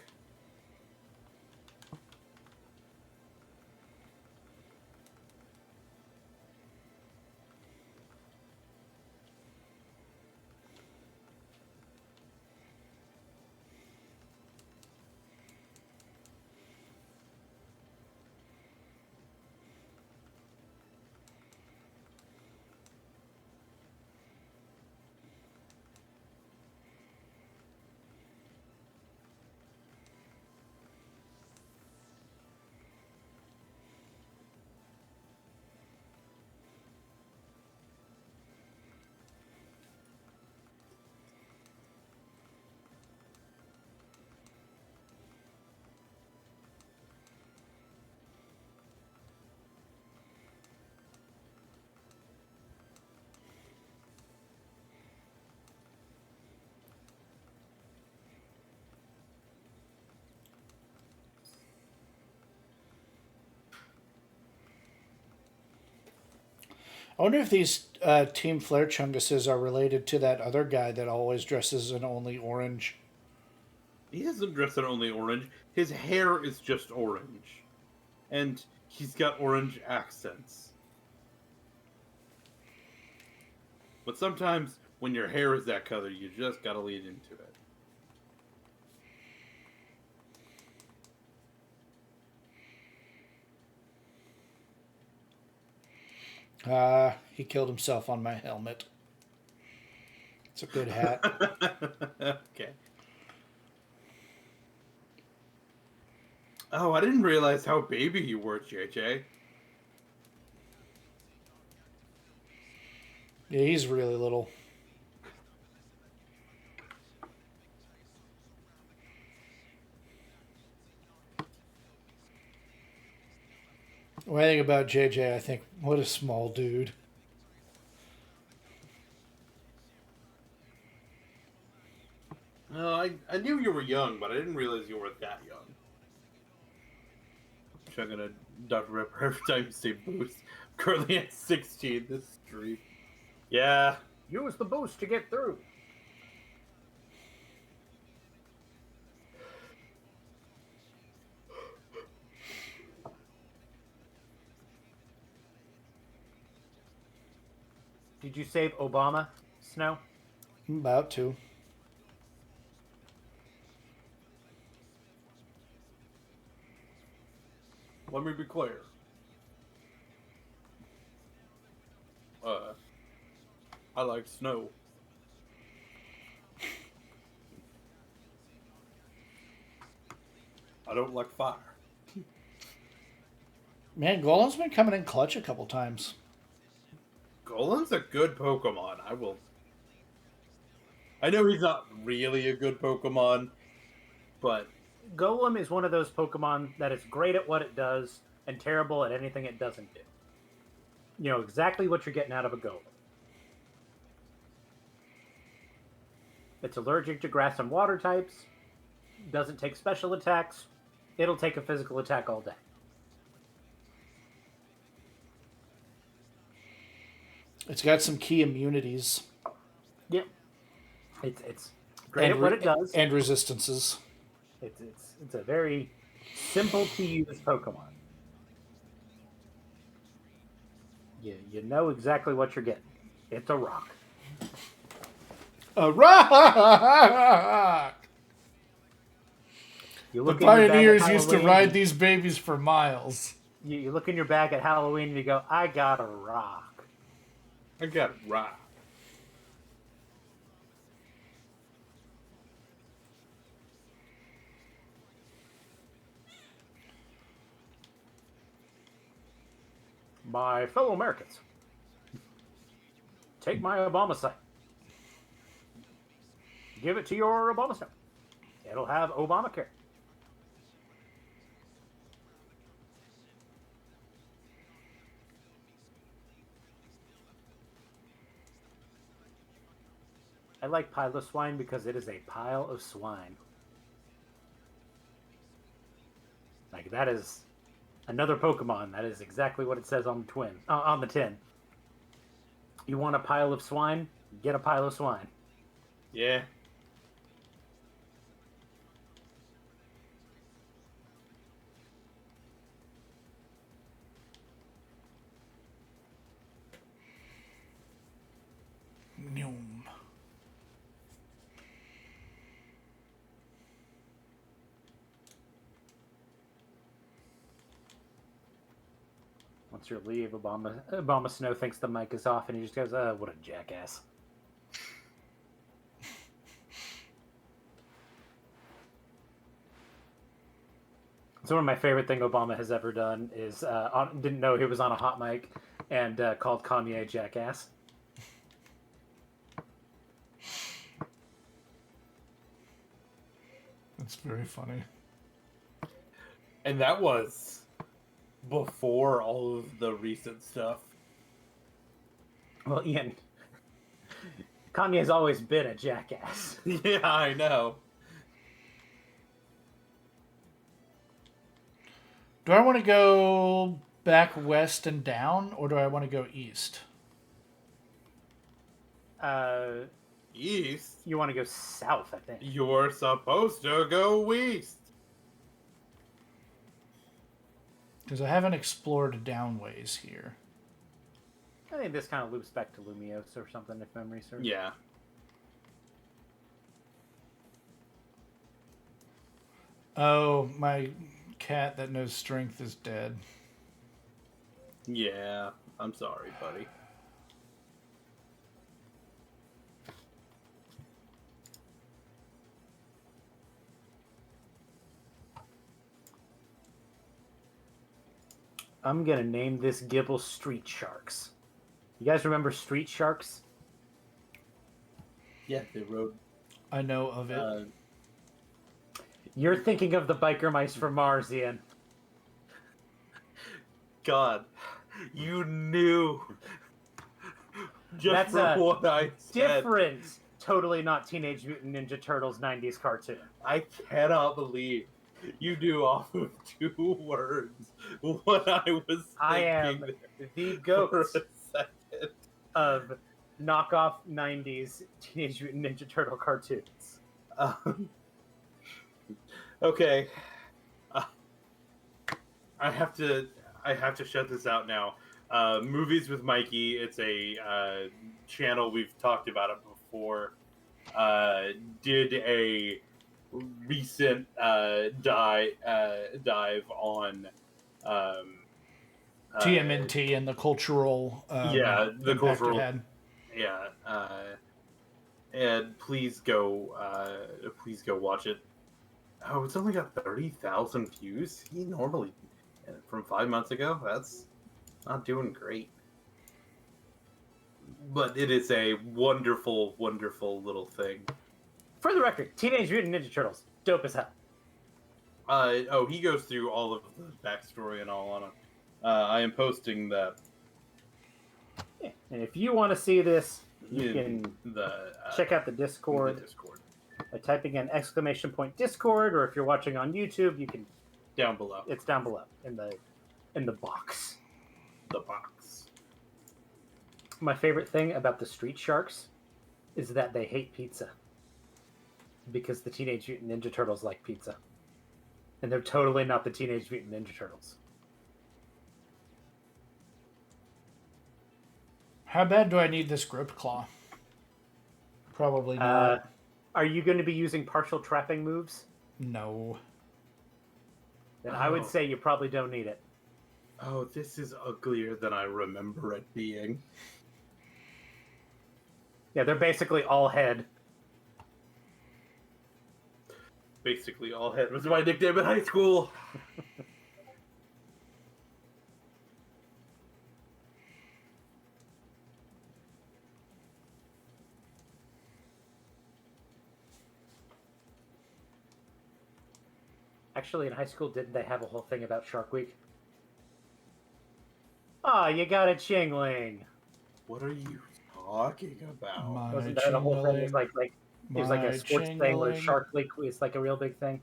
I wonder if these Team Flare Chunguses are related to that other guy that always dresses in only orange. He doesn't dress in only orange. His hair is just orange. And he's got orange accents. But sometimes, when your hair is that color, you just gotta lean into it. He killed himself on my helmet. It's a good hat. Okay. Oh, I didn't realize how baby you were, JJ. Yeah, he's really little. When I think about JJ, I think, what a small dude. I knew you were young, but I didn't realize you were that young. I'm gonna Dr. Ripper every time you say boost. Currently at 16 this stream. Yeah. Use the boost to get through. Did you save Obama, Snow? I'm about to. Let me be clear. I like snow. I don't like fire. Man, Golem's been coming in clutch a couple times. Golem's a good Pokemon. I know he's not really a good Pokemon, but Golem is one of those Pokemon that is great at what it does and terrible at anything it doesn't do. You know exactly what you're getting out of a Golem. It's allergic to grass and water types, doesn't take special attacks, it'll take a physical attack all day. It's got some key immunities. Yep. It's great at what it does. And resistances. It's a very simple to use Pokemon. You know exactly what you're getting. It's a rock. A rock! You The look in your bag at pioneers used to Halloween, ride these babies for miles. You look in your bag at Halloween and you go, I got a rock. I got it right. My fellow Americans, take my Obama sign. Give it to your Obama stone. It'll have Obamacare. I like pile of swine because it is a pile of swine. Like, that is another Pokemon. That is exactly what it says on the tin. You want a pile of swine? Get a pile of swine. Yeah. Noom. Once you leave, Obama Snow thinks the mic is off, and he just goes, what a jackass. So one of my favorite thing Obama has ever done is didn't know he was on a hot mic and called Kanye jackass. That's very funny. And that was before all of the recent stuff. Well, Ian, Kanye's always been a jackass. Yeah, I know. Do I want to go back west and down, or do I want to go east? East? You want to go south, I think. You're supposed to go east. Because I haven't explored downways here. I think this kind of loops back to Lumiose or something, if memory serves. Yeah. Oh, my cat that knows strength is dead. Yeah. I'm sorry, buddy. I'm going to name this Gibble Street Sharks. You guys remember Street Sharks? Yeah, they rode. I know of it. You're thinking of the biker mice from Mars, Ian. God, you knew. Just That's for what I said. Different, totally not Teenage Mutant Ninja Turtles 90s cartoon. I cannot believe you knew off of 2 words what I was thinking. I am the goat for a second. of knockoff 90s Teenage Mutant Ninja Turtle cartoons. Okay. I have to shut this out now. Movies with Mikey. It's a channel we've talked about it before. Did a recent dive on TMNT and the cultural the cultural had. Yeah, and please go watch it. Oh, it's only got 30,000 views. He normally, from 5 months ago, that's not doing great. but it is a wonderful, wonderful little thing. For the record, Teenage Mutant Ninja Turtles, dope as hell. He goes through all of the backstory and all on it. I am posting that. Yeah. And if you want to see this, you in can the check out the Discord. By typing in !Discord, or if you're watching on YouTube, you can down below. It's down below in the box. The box. My favorite thing about the Street Sharks is that they hate pizza because the Teenage Mutant Ninja Turtles like pizza, and they're totally not the Teenage Mutant Ninja Turtles. How bad do I need this grip claw? Probably not. Are you going to be using partial trapping moves? No. Then I would say you probably don't need it. Oh, this is uglier than I remember it being. Yeah, they're basically all head. Basically all head was my nickname in high school. Actually, in high school, didn't they have a whole thing about Shark Week? Ah, you got a chingling. What are you talking about? Wasn't that a whole thing? It was like a sports thing where Shark Week was like a real big thing.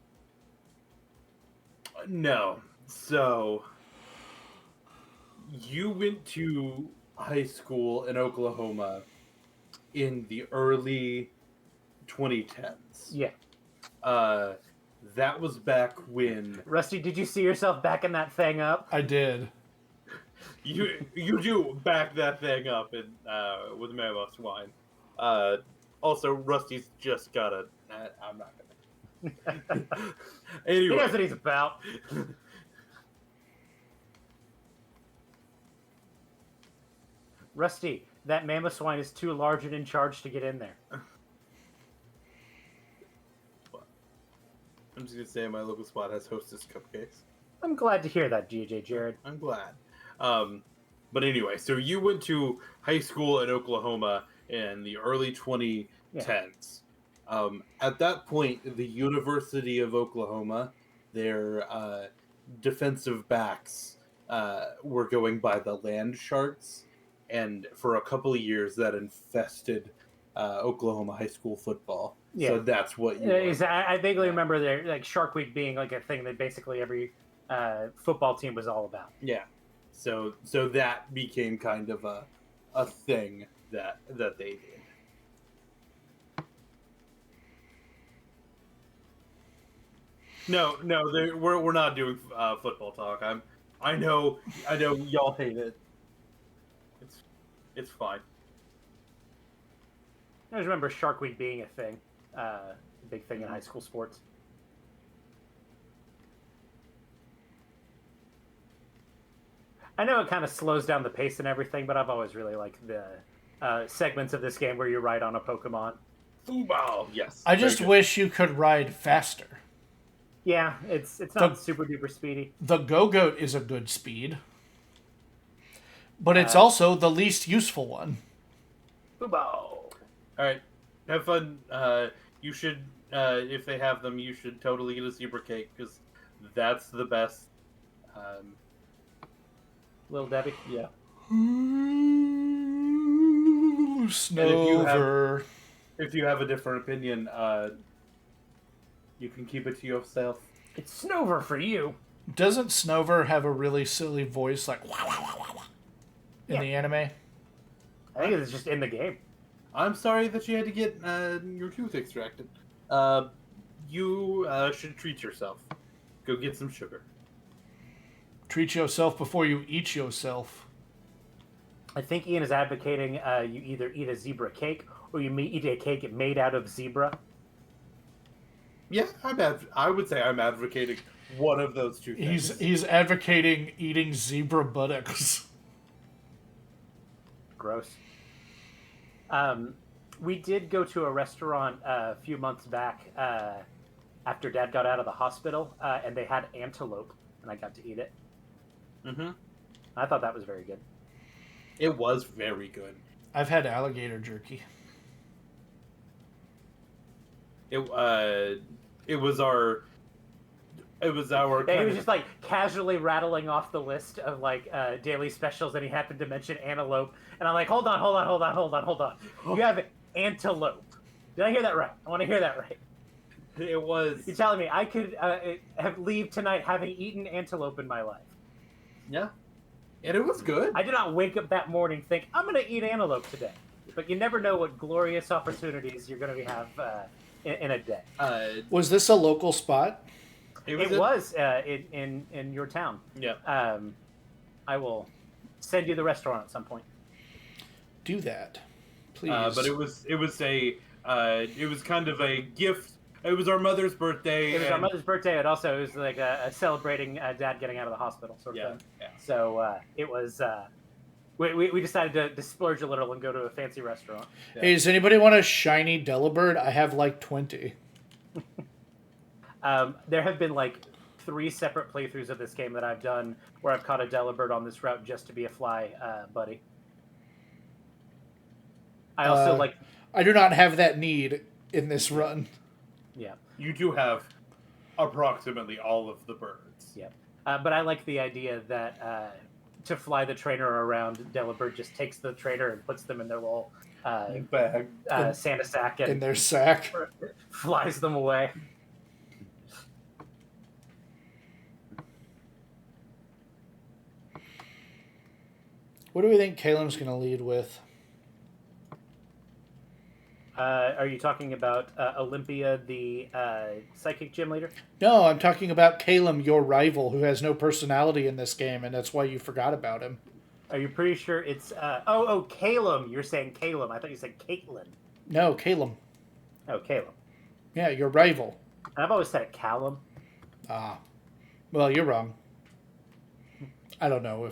No. So, you went to high school in Oklahoma in the early 2010s. Yeah. That was back when... Rusty, did you see yourself backing that thing up? I did. You do back that thing up in, with Mammoth Swine. Also, Rusty's just got a... I'm not gonna... Anyway. He knows what he's about. Rusty, that Mammoth Swine is too large and in charge to get in there. I'm just gonna say my local spot has Hostess cupcakes. I'm glad to hear that, GJ Jared. I'm glad. But anyway, so you went to high school in Oklahoma in the early 2010s. Yeah. At that point, the University of Oklahoma, their defensive backs were going by the land sharks, and for a couple of years that infested Oklahoma high school football. Yeah. So that's what you I vaguely remember there, like Shark Week being like a thing that basically every football team was all about. Yeah. So that became kind of a thing that they did. No, we're not doing football talk. I know y'all hate it. It's fine. I just remember Shark Week being a thing, a big thing in high school sports. I know it kind of slows down the pace and everything, but I've always really liked the segments of this game where you ride on a Pokemon. Football, yes. I just wish you could ride faster. Yeah, it's not super duper speedy. The Go-Goat is a good speed, but it's also the least useful one. Football. All right, have fun. You should, if they have them, you should totally get a zebra cake because that's the best. Little Debbie, yeah. Snover. If you have a different opinion, you can keep it to yourself. It's Snover for you. Doesn't Snover have a really silly voice like in the anime? I think it's just in the game. I'm sorry that you had to get your tooth extracted. You should treat yourself. Go get some sugar. Treat yourself before you eat yourself. I think Ian is advocating you either eat a zebra cake or you eat a cake made out of zebra. Yeah, I would say I'm advocating one of those two things. He's advocating eating zebra buttocks. Gross. We did go to a restaurant a few months back after Dad got out of the hospital, and they had antelope, and I got to eat it. Mm-hmm. I thought that was very good. It was very good. I've had alligator jerky. It was our. It was our. Yeah, he was just like casually rattling off the list of like daily specials, and he happened to mention antelope, and I'm like, hold on. You have antelope. Did I hear that right? I want to hear that right. It was. You're telling me I could leave tonight having eaten antelope in my life? Yeah, and it was good. I did not wake up that morning and think I'm going to eat antelope today, but you never know what glorious opportunities you're going to have in a day. Was this a local spot? It was in your town. Yeah. I will send you the restaurant at some point. Do that, please. But it was kind of a gift. It was our mother's birthday. It was our mother's birthday, and also it was like a celebrating Dad getting out of the hospital sort of thing. Yeah. So it was. We decided to splurge a little and go to a fancy restaurant. Yeah. Hey, does anybody want a shiny Delibird? I have like 20. There have been like 3 separate playthroughs of this game that I've done where I've caught a Delibird on this route just to be a fly buddy. I also like. I do not have that need in this run. Yeah. You do have approximately all of the birds. Yeah. But I like the idea that to fly the trainer around, Delibird just takes the trainer and puts them in their little Bag. Santa sack and In their sack. flies them away. What do we think Caleb's going to lead with? Are you talking about Olympia, the psychic gym leader? No, I'm talking about Caleb, your rival, who has no personality in this game, and that's why you forgot about him. Are you pretty sure it's... Caleb. You're saying Caleb. I thought you said Caitlin. No, Caleb. Oh, Caleb. Yeah, your rival. I've always said it Callum. Ah. Well, you're wrong. I don't know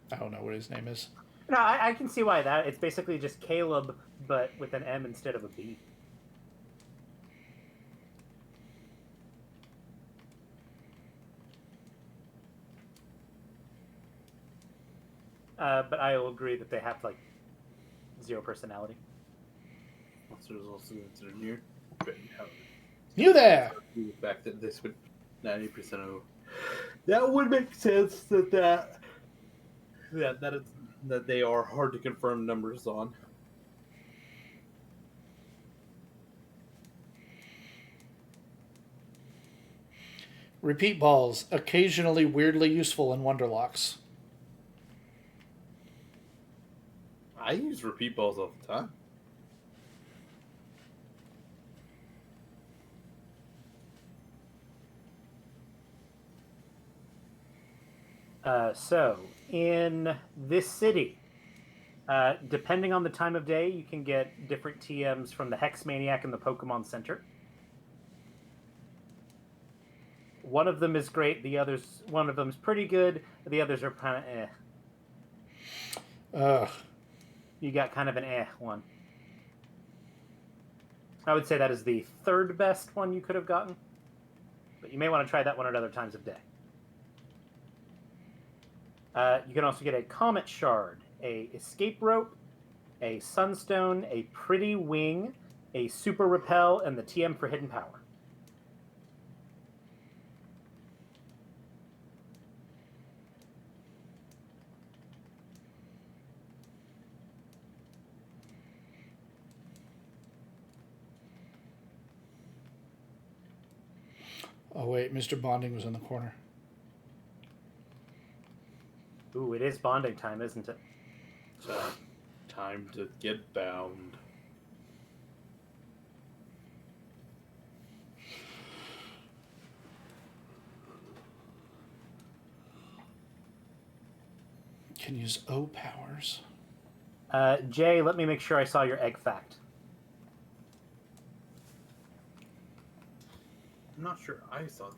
what his name is. No, I can see why that. It's basically just Caleb, but with an M instead of a B. But I will agree that they have like 0 personality. Monsters also considered near. You there! The fact that this would 90% of that would make sense that they are hard to confirm numbers on. Repeat balls, occasionally weirdly useful in Wonderlocks. I use repeat balls all the time. So, in this city, depending on the time of day, you can get different TMs from the Hex Maniac and the Pokemon Center. One of them is great. One of them is pretty good. The others are kind of Ugh. You got kind of an one. I would say that is the 3rd best one you could have gotten. But you may want to try that one at other times of day. You can also get a Comet Shard, a Escape Rope, a Sunstone, a Pretty Wing, a Super Repel, and the TM for Hidden Power. Oh, wait, Mr. Bonding was in the corner. Ooh, it is bonding time, isn't it? So, time to get bound. Can use O powers. Jay, let me make sure I saw your egg fact. I'm not sure I saw it.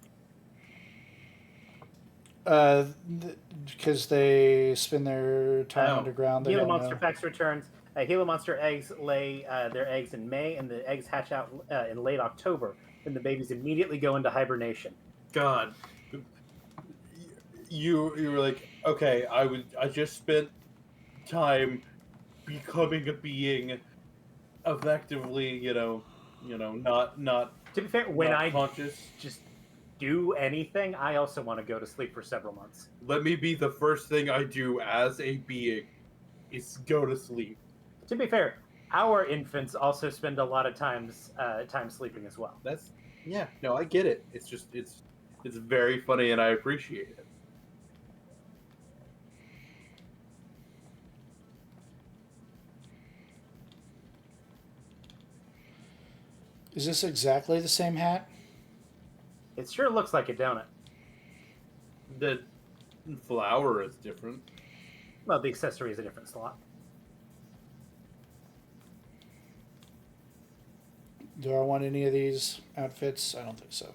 Because they spin their time underground. Gila Monster Facts returns. Gila Monster eggs lay their eggs in May, and the eggs hatch out in late October. Then the babies immediately go into hibernation. God, you were like, okay, I just spent time becoming a being effectively, not To be fair, when not I conscious. just do anything, I also want to go to sleep for several months. Let me be the first thing I do as a being is go to sleep. To be fair, our infants also spend a lot of time sleeping as well. No, I get it. It's very funny and I appreciate it. Is this exactly the same hat? It sure looks like it, don't it? The flower is different. Well, the accessory is a different slot. Do I want any of these outfits? I don't think so.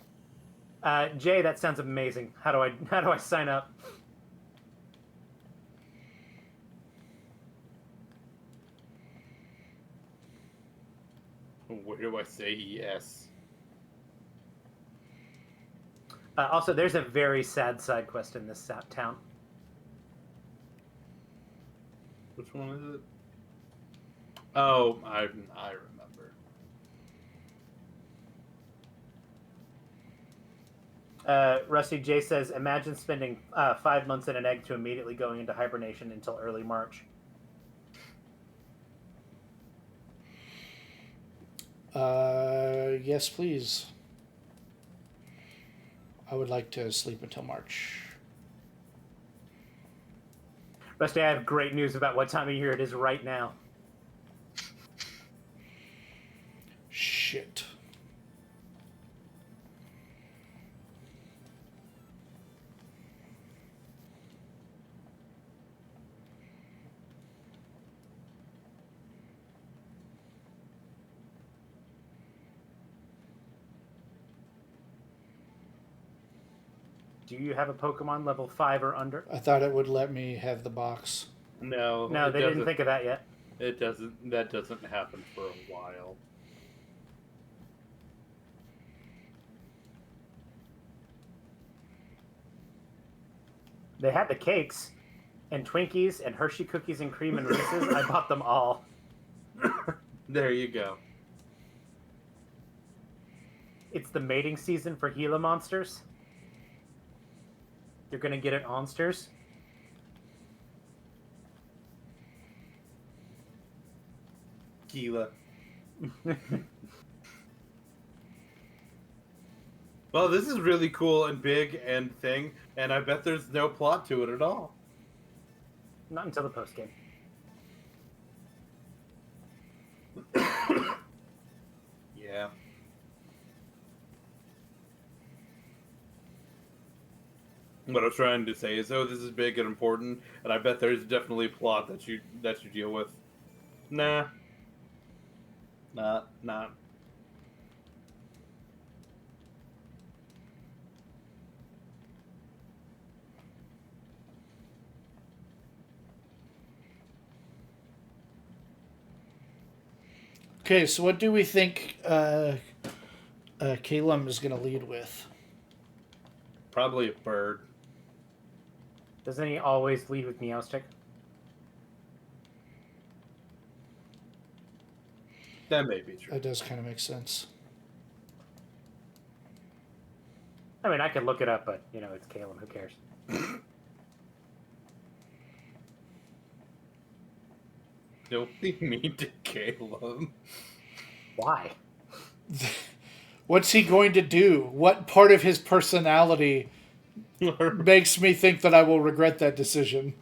Jay, that sounds amazing. How do I sign up? Where do I say yes? Also, there's a very sad side quest in this town. Which one is it? Oh, I remember. Rusty J says, imagine spending 5 months in an egg to immediately going into hibernation until early March. Yes, please. I would like to sleep until March. Rusty, I have great news about what time of year it is right now. Shit. Do you have a Pokemon level 5 or under? I thought it would let me have the box. No, No, they didn't think of that yet. It doesn't. That doesn't happen for a while. They had the cakes and Twinkies and Hershey cookies and cream and Reese's. I bought them all. There you go. It's the mating season for Gila monsters. You're gonna get it onsters. Gila. Well, this is really cool and big and thing, and I bet there's no plot to it at all. Not until the post game. Yeah. What I was trying to say is, this is big and important, and I bet there's definitely a plot that you deal with. Nah. Not. Okay, so what do we think Calum is going to lead with? Probably a bird. Doesn't he always lead with Meowstic? That may be true. That does kind of make sense. I mean, I could look it up, but, it's Calum. Who cares? Don't be mean to Caleb. Why? What's he going to do? What part of his personality makes me think that I will regret that decision?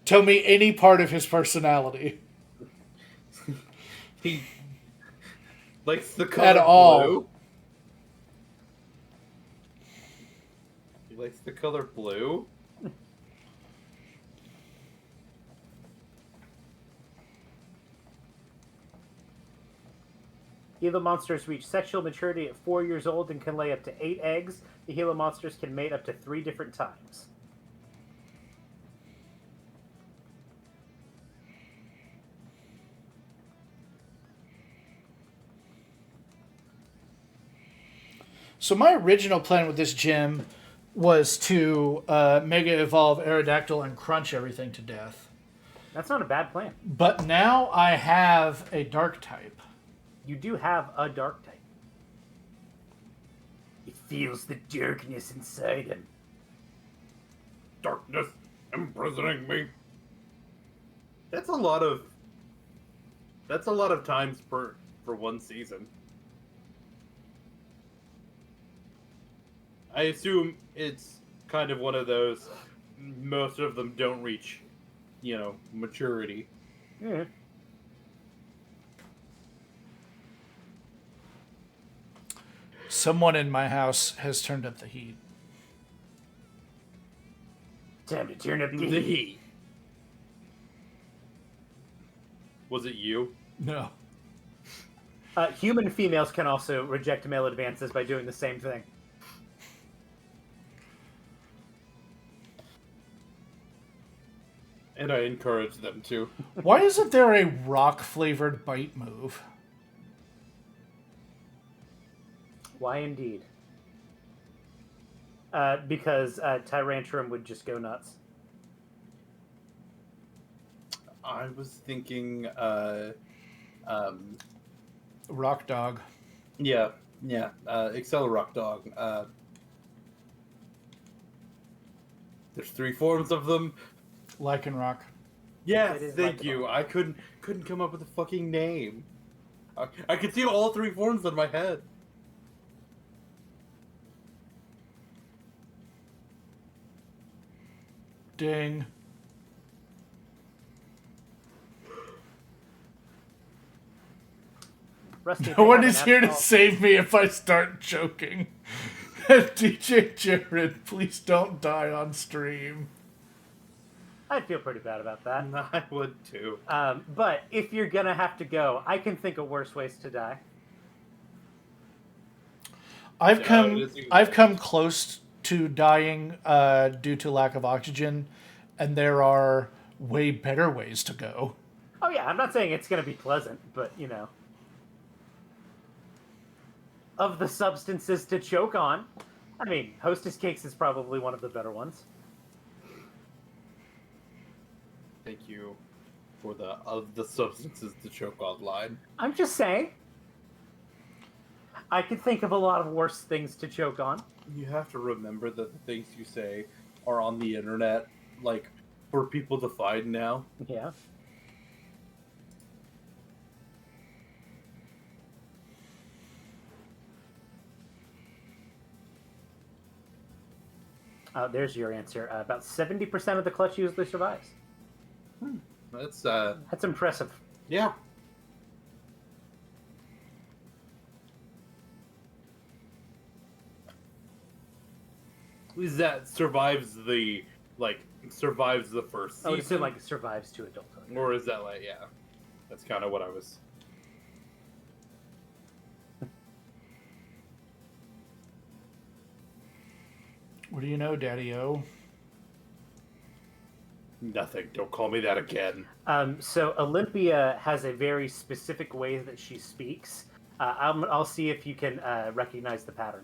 Tell me any part of his personality. He likes the color At all. blue. He likes the color blue. Gila monsters reach sexual maturity at 4 years old and can lay up to 8 eggs. The Gila monsters can mate up to 3 different times. So my original plan with this gym was to Mega Evolve Aerodactyl and crunch everything to death. That's not a bad plan. But now I have a dark type. You do have a dark type. It feels the darkness inside him. Darkness imprisoning me. That's a lot of times for one season. I assume it's kind of one of those. Most of them don't reach, maturity. Yeah. Someone in my house has turned up the heat. Time to turn up the The heat. heat. Was it you? No. Human females can also reject male advances by doing the same thing. And I encourage them to. Why isn't there a rock-flavored bite move? Why indeed? Because Tyrantrum would just go nuts. I was thinking, Rock dog. yeah, Excel Rock Dog. There's 3 forms of them. Lycanroc. Yes, It is thank Lycanroc. you. I couldn't come up with a fucking name. I could see all 3 forms in my head. Ding. Rusty, No one is here to save me if I start choking. DJ Jared, please don't die on stream. I'd feel pretty bad about that. I would too. But if you're gonna have to go, I can think of worse ways to die. I've Yeah, come close to dying due to lack of oxygen, and there are way better ways to go. Oh yeah, I'm not saying it's gonna be pleasant, but of the substances to choke on, I mean, Hostess Cakes is probably one of the better ones. Thank you for the substances to choke on line. I'm just saying. I could think of a lot of worse things to choke on. You have to remember that the things you say are on the internet, like, for people to find now. Yeah. There's your answer. About 70% of the clutch usually survives. That's impressive. yeah. At least that survives the first I would assume season. it survives to adulthood. Or is that yeah. That's kind of what I was. What do you know, Daddy-O? Nothing. Don't call me that again. So Olympia has a very specific way that she speaks. I'll see if you can recognize the pattern.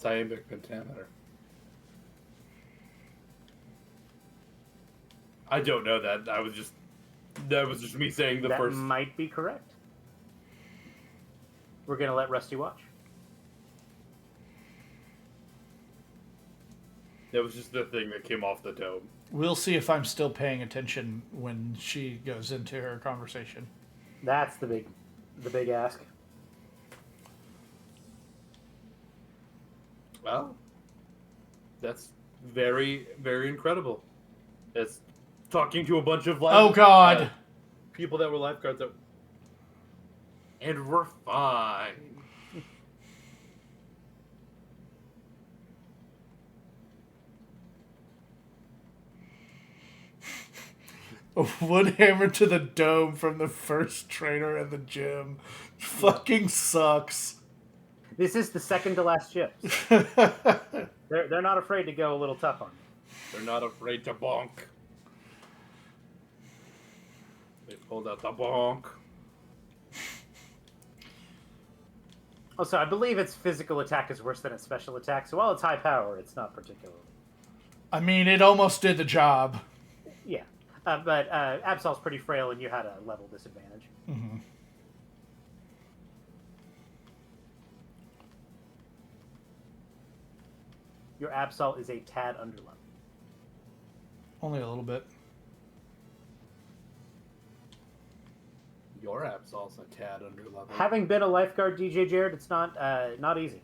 Iambic pentameter. I don't know that. That was just me saying the That first. might be correct. We're gonna let Rusty watch. That was just the thing that came off the dome. We'll see if I'm still paying attention when she goes into her conversation. That's the big ask. Well, that's very, very incredible. It's talking to a bunch of Oh God! people that were lifeguards, and we're fine. A wood hammer to the dome from the first trainer at the gym. Fucking sucks. This is the second to last shift. They're not afraid to go a little tough on you. They're not afraid to bonk. They pulled out the bonk. Also, I believe its physical attack is worse than its special attack. So while it's high power, it's not particularly. I mean, it almost did the job. Yeah. But Absol's pretty frail, and you had a level disadvantage. Mm-hmm. Your Absol is a tad underlevel. Only a little bit. Your Absol's a tad underleveled. Having been a lifeguard, DJ Jared, it's not easy.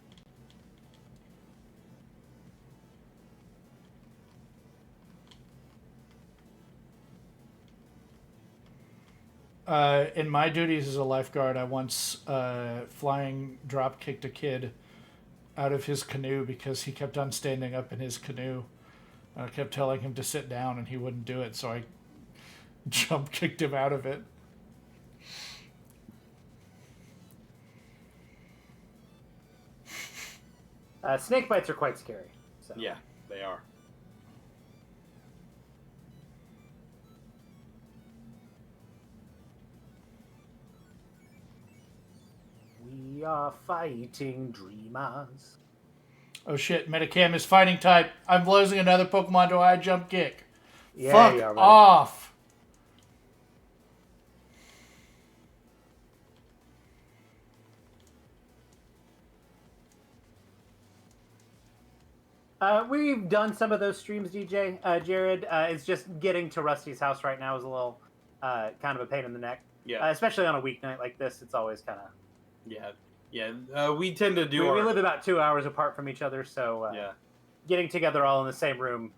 In my duties as a lifeguard, I once flying drop kicked a kid out of his canoe because he kept on standing up in his canoe. I kept telling him to sit down, and he wouldn't do it, so I jump kicked him out of it. Snake bites are quite scary. So. Yeah, they are. We are fighting dreamers. Oh shit, Metacam is fighting type. I'm losing another Pokemon to a high jump kick. Yeah, Fuck you are, buddy. off. We've done some of those streams, DJ. Jared, it's just getting to Rusty's house right now is a little kind of a pain in the neck. Yeah. Especially on a weeknight like this, it's always kind of... Yeah. We tend to do we live about 2 hours apart from each other, so getting together all in the same room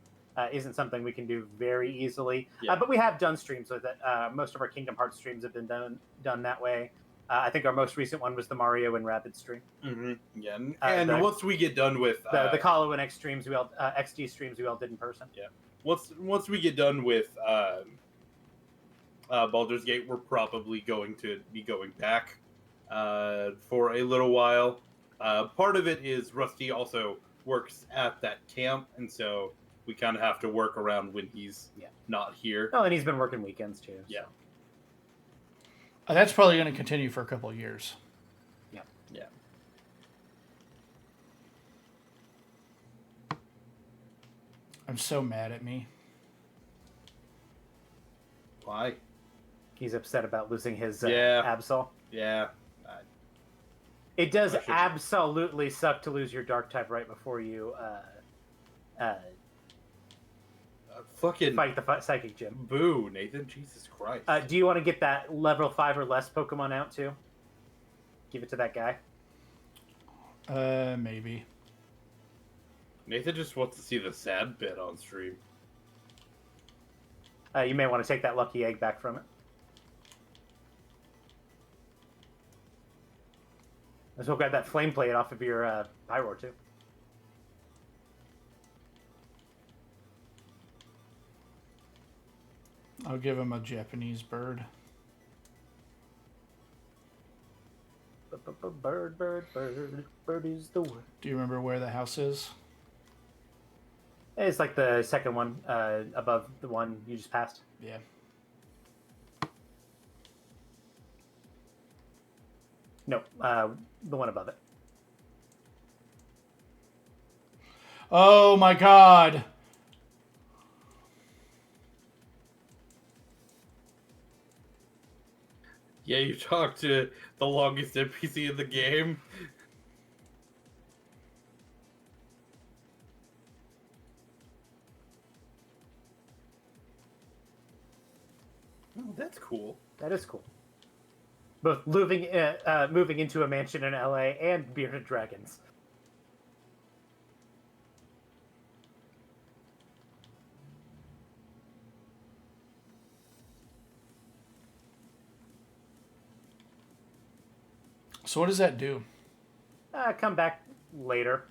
isn't something we can do very easily. Yeah. But we have done streams with it. Most of our Kingdom Hearts streams have been done that way. I think our most recent one was the Mario and Rabbids stream. Mm-hmm. Yeah, and once we get done with the Kahlo and X streams, XD streams we all did in person. Yeah. Once we get done with Baldur's Gate, we're probably going to be going back for a little while. Part of it is Rusty also works at that camp, and so we kind of have to work around when he's not here. Oh, and he's been working weekends too. Yeah. So. That's probably going to continue for a couple of years. Yeah. Yeah. I'm so mad at me. Why? He's upset about losing his Yeah. Absol. Yeah. It does absolutely suck to lose your Dark type right before you Fucking fight the Psychic Gym. boo, Nathan. Jesus Christ. Do you want to get that level 5 or less Pokemon out too? Give it to that guy. Maybe. Nathan just wants to see the sad bit on stream. You may want to take that lucky egg back from it. Let's go grab that flame plate off of your Pyroar too. I'll give him a Japanese bird. Bird, bird, bird. Bird is the word. Do you remember where the house is? It's like the second one above the one you just passed. Yeah. No, the one above it. Oh my god! Yeah, you talked to the longest NPC in the game. Oh, that's cool. That is cool. Both moving into a mansion in LA and bearded dragons. So what does that do? Come back later.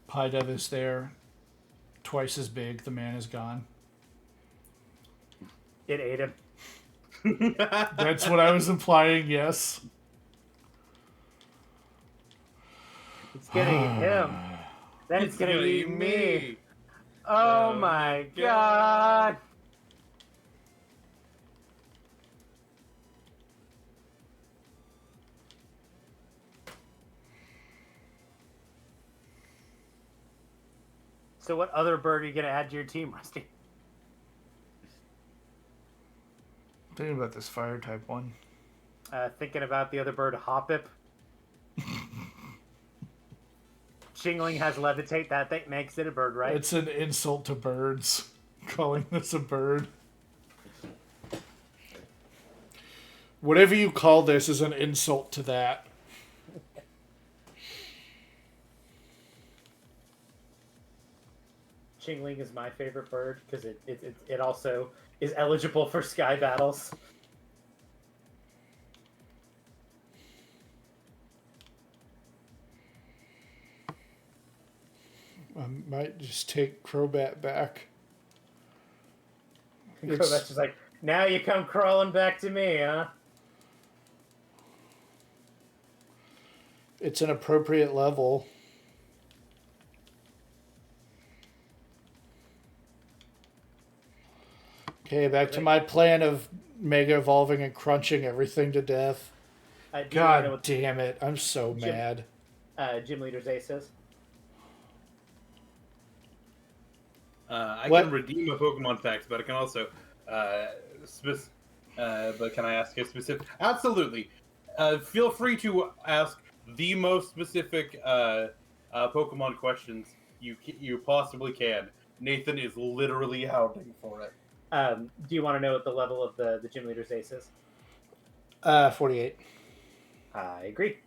Paidev is there. Twice as big. The man is gone. It ate him. That's what I was implying, yes. It's gonna eat him. Then it's gonna eat me. Oh my god. So what other bird are you going to add to your team, Rusty? Thinking about this fire type one. Thinking about the other bird, Hoppip. Chingling has levitate. That makes it a bird, right? It's an insult to birds, calling this a bird. Whatever you call this is an insult to that. Chingling is my favorite bird because it also is eligible for sky battles. I might just take Crobat back. Crobat's just like, now you come crawling back to me, huh? It's an appropriate level. Okay, back to my plan of Mega Evolving and crunching everything to death. God damn it. I'm so mad. Gym Leader's Aces. I can redeem a Pokemon fact, but I can also... but can I ask a specific... Absolutely. Feel free to ask the most specific Pokemon questions you possibly can. Nathan is literally hounding for it. Do you want to know what the level of the Gym Leader's Ace is? 48. I agree.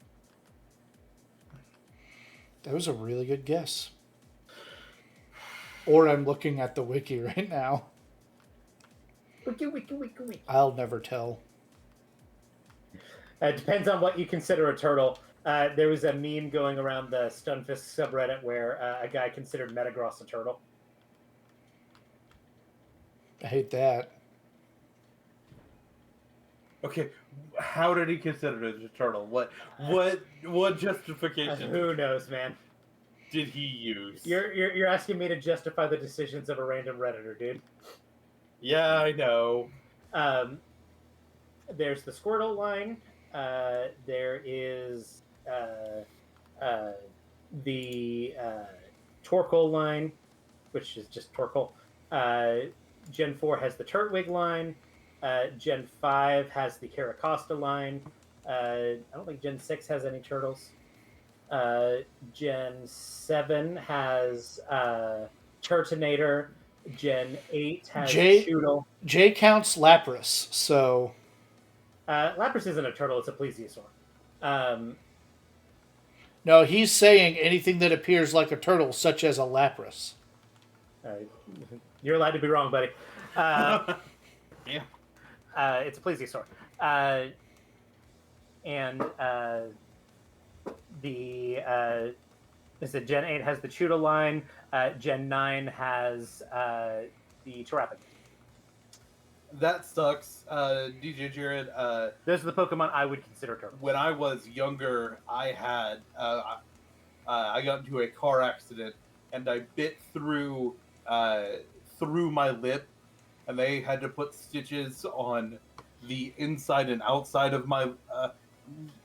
That was a really good guess. Or I'm looking at the wiki right now. Wiki. I'll never tell. It depends on what you consider a turtle. There was a meme going around the Stunfisk subreddit where a guy considered Metagross a turtle. I hate that. Okay, how did he consider it a turtle? What justification? Who knows, man? Did he use? You're asking me to justify the decisions of a random redditor, dude. Yeah, I know. There's the Squirtle line. There is the Torkoal line, which is just Torkoal. Gen 4 has the Turtwig line. Gen 5 has the Caracosta line. I don't think Gen 6 has any turtles. Gen 7 has Turtonator. Gen 8 has Choodle. J counts Lapras, so... Lapras isn't a turtle, it's a plesiosaur. No, he's saying anything that appears like a turtle, such as a Lapras. You're allowed to be wrong, buddy. Yeah. It's a plesiosaur. Gen 8 has the Chuda line. Gen 9 has the Terrapin. That sucks. DJ Jared, those are the Pokemon I would consider turtles. When I was younger, I had I got into a car accident and I bit through my lip, and they had to put stitches on the inside and outside of my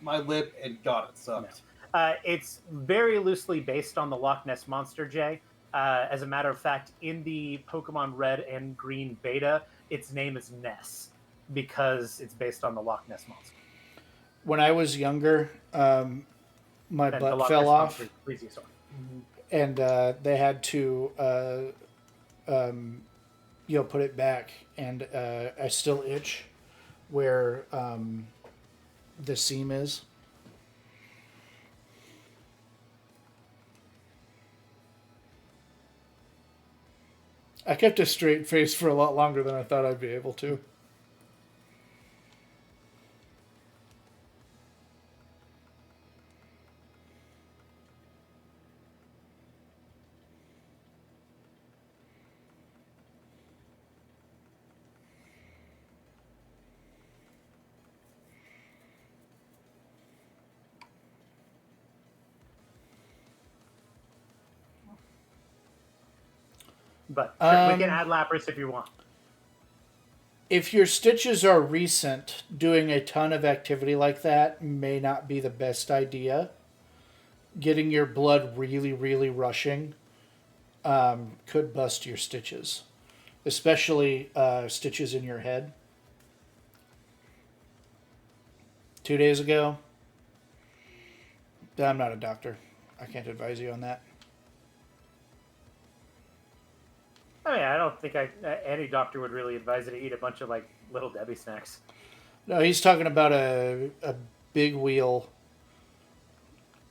lip, and God, it sucked. No. It's very loosely based on the Loch Ness Monster, Jay. As a matter of fact, in the Pokemon Red and Green beta, its name is Ness because it's based on the Loch Ness Monster. When I was younger, my butt fell off, and they had to put it back, and I still itch where the seam is. I kept a straight face for a lot longer than I thought I'd be able to. But we can add Lapras if you want. If your stitches are recent, doing a ton of activity like that may not be the best idea. Getting your blood really, really rushing could bust your stitches, especially stitches in your head. 2 days ago. I'm not a doctor. I can't advise you on that. I mean, I don't think any doctor would really advise you to eat a bunch of like Little Debbie snacks. No, he's talking about a big wheel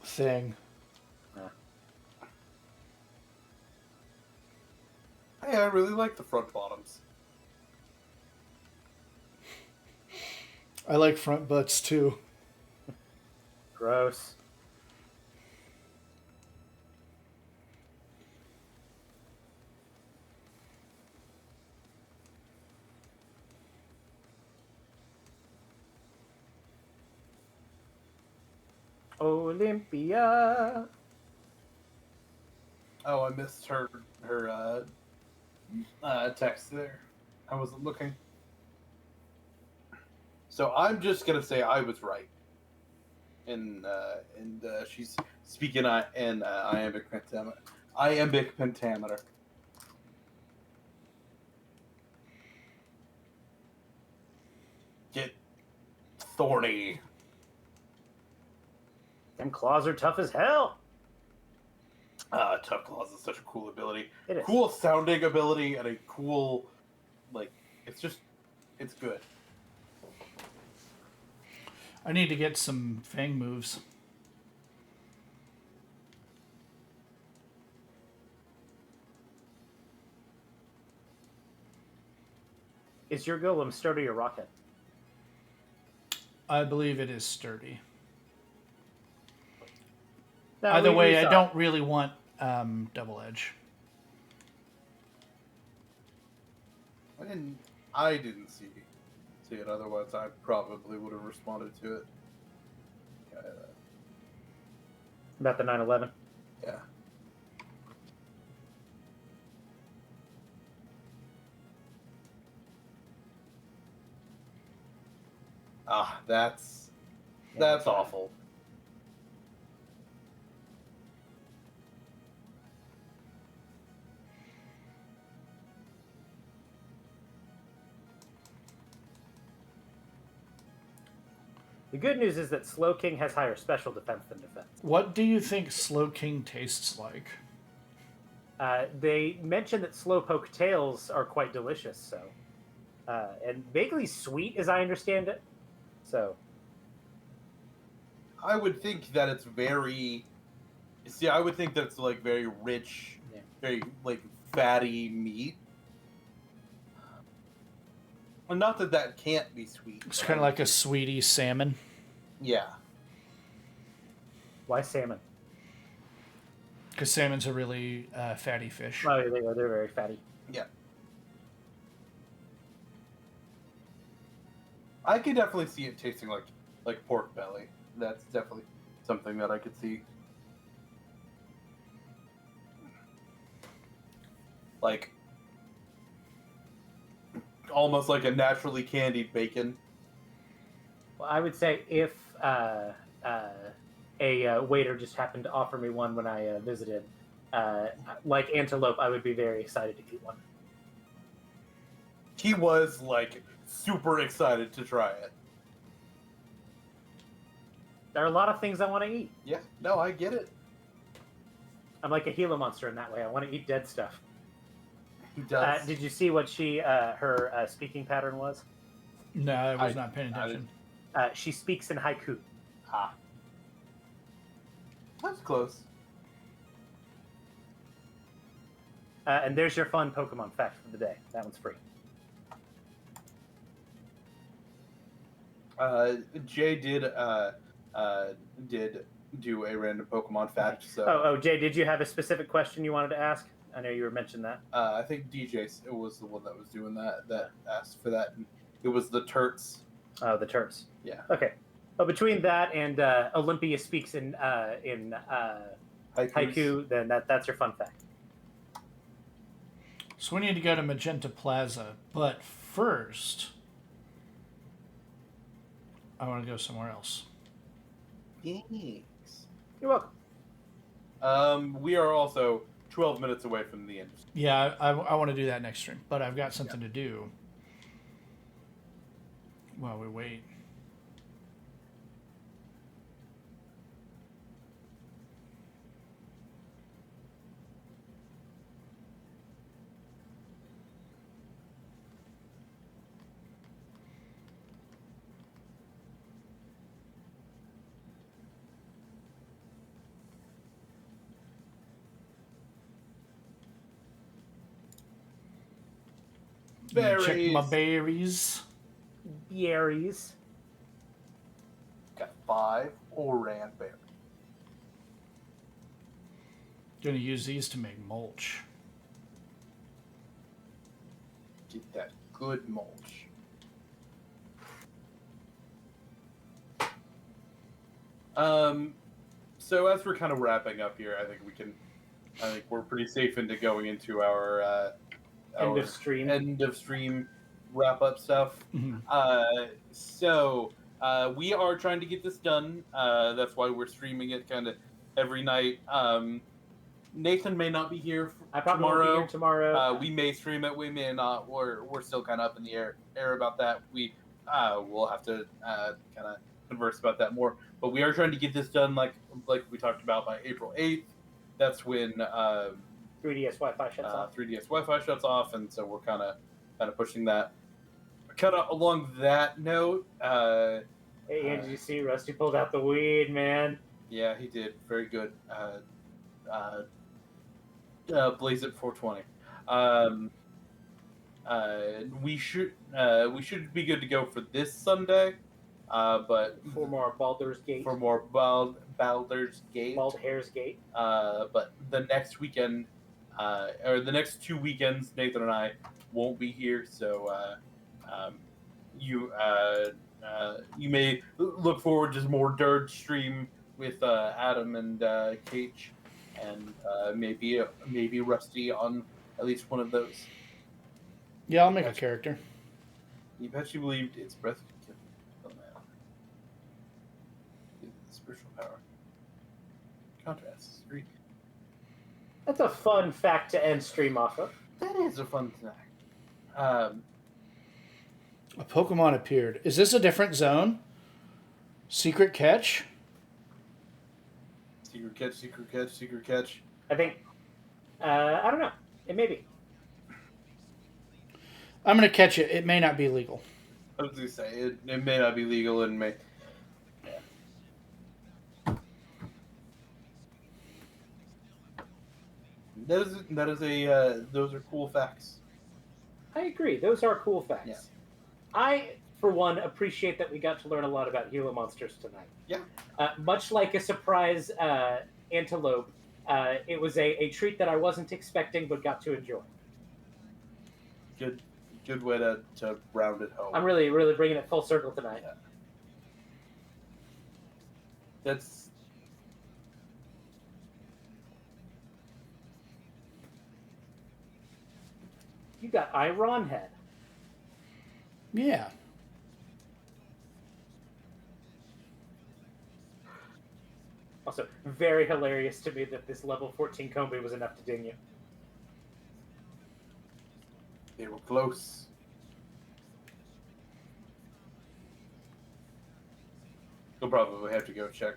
thing. Hey, I really like the front bottoms. I like front butts too. Gross. Olympia. Oh, I missed her text there. I wasn't looking. So I'm just gonna say I was right. And she's speaking in iambic pentameter. Iambic pentameter. Get thorny. Them claws are tough as hell. Tough Claws is such a cool ability. It is. Cool sounding ability and a cool, it's good. I need to get some Fang moves. Is your golem sturdy or rocket? I believe it is sturdy. No, Either way, I saw. don't really want double edge. I didn't see it. Otherwise, I probably would have responded to it. About the 9/11. Yeah. That's awful. The good news is that Slow King has higher special defense than defense. What do you think Slow King tastes like? They mentioned that Slowpoke tails are quite delicious, so and vaguely sweet, as I understand it. So I would think that it's very. See, I would think that it's like very rich, very fatty meat. Well, not that can't be sweet. It's kind of like a sweetie salmon. Yeah. why salmon? Because salmon's a really fatty fish. Oh, they are. They're very fatty. Yeah. I could definitely see it tasting like pork belly. That's definitely something that I could see. Like almost like a naturally candied bacon. Well, I would say if a waiter just happened to offer me one when I visited, like antelope, I would be very excited to eat one. He was super excited to try it. There are a lot of things I want to eat. Yeah, no, I get it. I'm like a Gila monster in that way. I want to eat dead stuff. He does. Did you see what her speaking pattern was? No, I was not paying attention. She speaks in haiku. That's close. And there's your fun Pokemon fact for the day. That one's free. Jay did do a random Pokemon fact. So. Oh, Jay, did you have a specific question you wanted to ask? I know you were mentioning that. I think DJ was the one that was doing that asked for that. It was the Turts. Oh, the Turts. Yeah. Okay. Well, between that and Olympia speaks in haiku, then that's your fun fact. So we need to go to Magenta Plaza, but first, I want to go somewhere else. Thanks. You're welcome. We are also 12 minutes away from the end. Yeah, I want to do that next stream, but I've got something to do while we wait. Check my berries. Berries. Got 5 Oran berries. Gonna use these to make mulch. Get that good mulch. So as we're kind of wrapping up here, I think we're pretty safe into going into our End of stream wrap up stuff. Mm-hmm. So we are trying to get this done. That's why we're streaming it kind of every night. Nathan may not be here I probably won't be here tomorrow. We may stream it. We may not. We're still kind of up in the air about that. We'll have to kind of converse about that more. But we are trying to get this done, like we talked about, by April 8th. That's when 3DS Wi-Fi shuts off. 3DS Wi-Fi shuts off, and so we're kind of pushing that. Kind of along that note. Hey, did you see Rusty pulled out the weed, man? Yeah, he did. Very good. Blaze it 420. We should be good to go for this Sunday. But for more Baldur's Gate. For more Baldur's Gate. Bald Hair's Gate. But the next weekend, or the next 2 weekends, Nathan and I won't be here. So you may look forward to more Dirge stream with Adam and Cage, and maybe Rusty on at least one of those. Yeah, I'll make a character. You bet you believed its breath could kill the man. The spiritual power. Contrasts. That's a fun fact to end stream off of. That is a fun fact. A Pokemon appeared. Is this a different zone? Secret catch? Secret catch, secret catch, secret catch. I think. I don't know. It may be. I'm going to catch it. It may not be legal. I was going to say, it may not be legal and may... Yeah. That is a... those are cool facts. I agree. Those are cool facts. Yeah. I, for one, appreciate that we got to learn a lot about Gila monsters tonight. Yeah. Much like a surprise antelope, it was a treat that I wasn't expecting but got to enjoy. Good way to round it home. I'm really, really bringing it full circle tonight. Yeah. That's... You got Iron Head. Yeah. Also, very hilarious to me that this level 14 Combi was enough to ding you. They were close. You'll probably have to go check.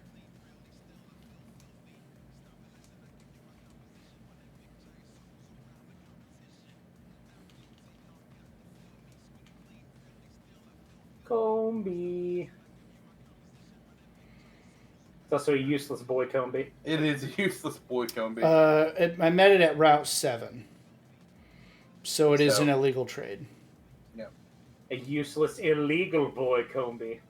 Combi. It's also a useless boy Combi. It is a useless boy Combi. I met it at Route 7. So it is an illegal trade. Yeah. A useless illegal boy Combi.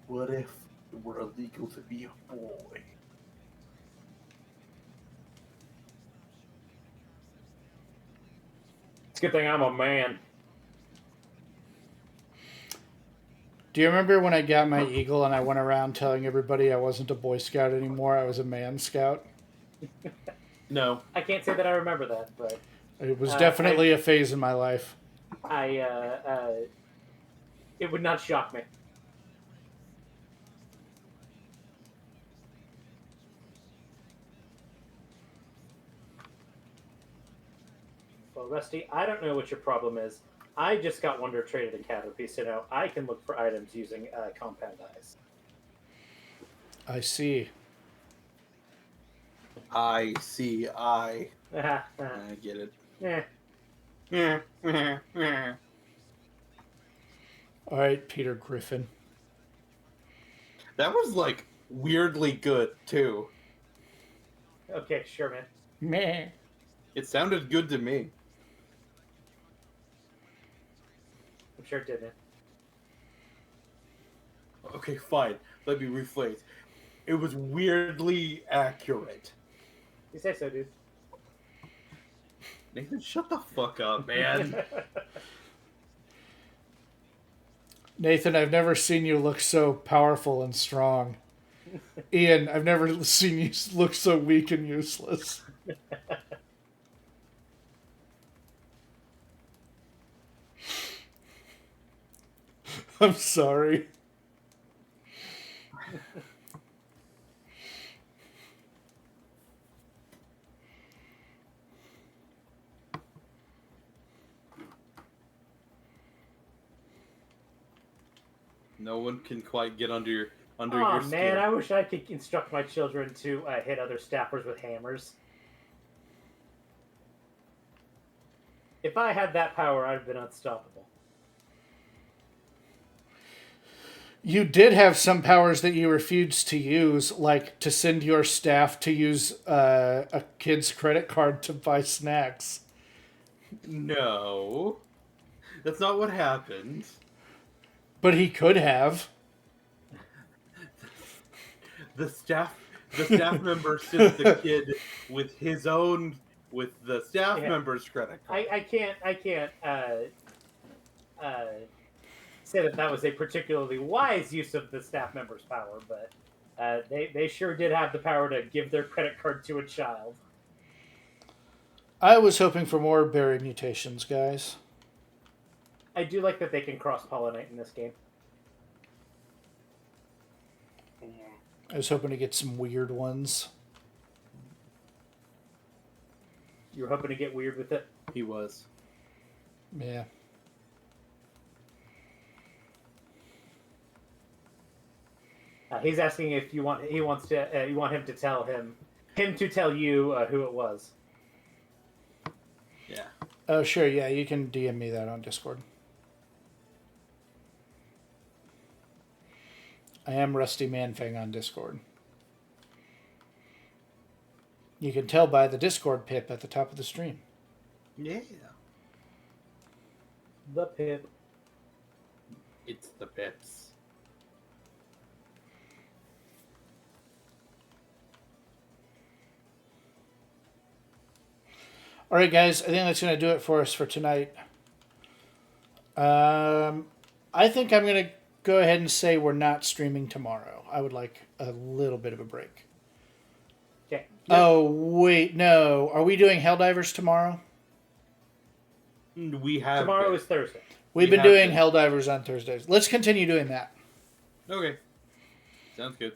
What if it were illegal to be a boy? It's a good thing I'm a man. Do you remember when I got my eagle and I went around telling everybody I wasn't a Boy Scout anymore? I was a Man Scout. No. I can't say that I remember that, but... It was definitely a phase in my life. It would not shock me. Well, Rusty, I don't know what your problem is. I just got Wonder Traded a Caterpie, so now I can look for items using compound eyes. I see. I see. I get it. Yeah. All right, Peter Griffin. That was like weirdly good too. Okay, sure, man. Meh. It sounded good to me. I'm sure it did, man. Okay, fine. Let me rephrase. It was weirdly accurate. You say so, dude. Nathan, shut the fuck up, man. Nathan, I've never seen you look so powerful and strong. Ian, I've never seen you look so weak and useless. I'm sorry. No one can quite get under your Oh skin. man, I wish I could instruct my children to hit other staffers with hammers. If I had that power, I'd have been unstoppable. You did have some powers that you refused to use, like to send your staff to use a kid's credit card to buy snacks. No. That's not what happened. But he could have. The staff member sent the kid with the staff member's credit card. I can't say that was a particularly wise use of the staff member's power, but they sure did have the power to give their credit card to a child. I was hoping for more berry mutations, guys. I do like that they can cross-pollinate in this game. I was hoping to get some weird ones. You were hoping to get weird with it? He was. Yeah. He's asking if you want him to tell you who it was. Yeah. Oh, sure. Yeah, you can DM me that on Discord. I am Rusty Manfang on Discord. You can tell by the Discord pip at the top of the stream. Yeah. The pip. It's the pips. All right, guys. I think that's going to do it for us for tonight. I think I'm going to go ahead and say we're not streaming tomorrow. I would like a little bit of a break. Okay. Oh, wait. No. Are we doing Helldivers tomorrow? We have Tomorrow is Thursday. We've been doing Helldivers on Thursdays. Let's continue doing that. Okay. Sounds good.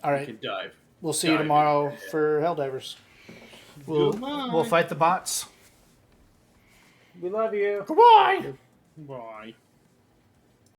All right. We can dive. We'll see you tomorrow for Helldivers. We'll fight the bots. We love you. Goodbye. Bye.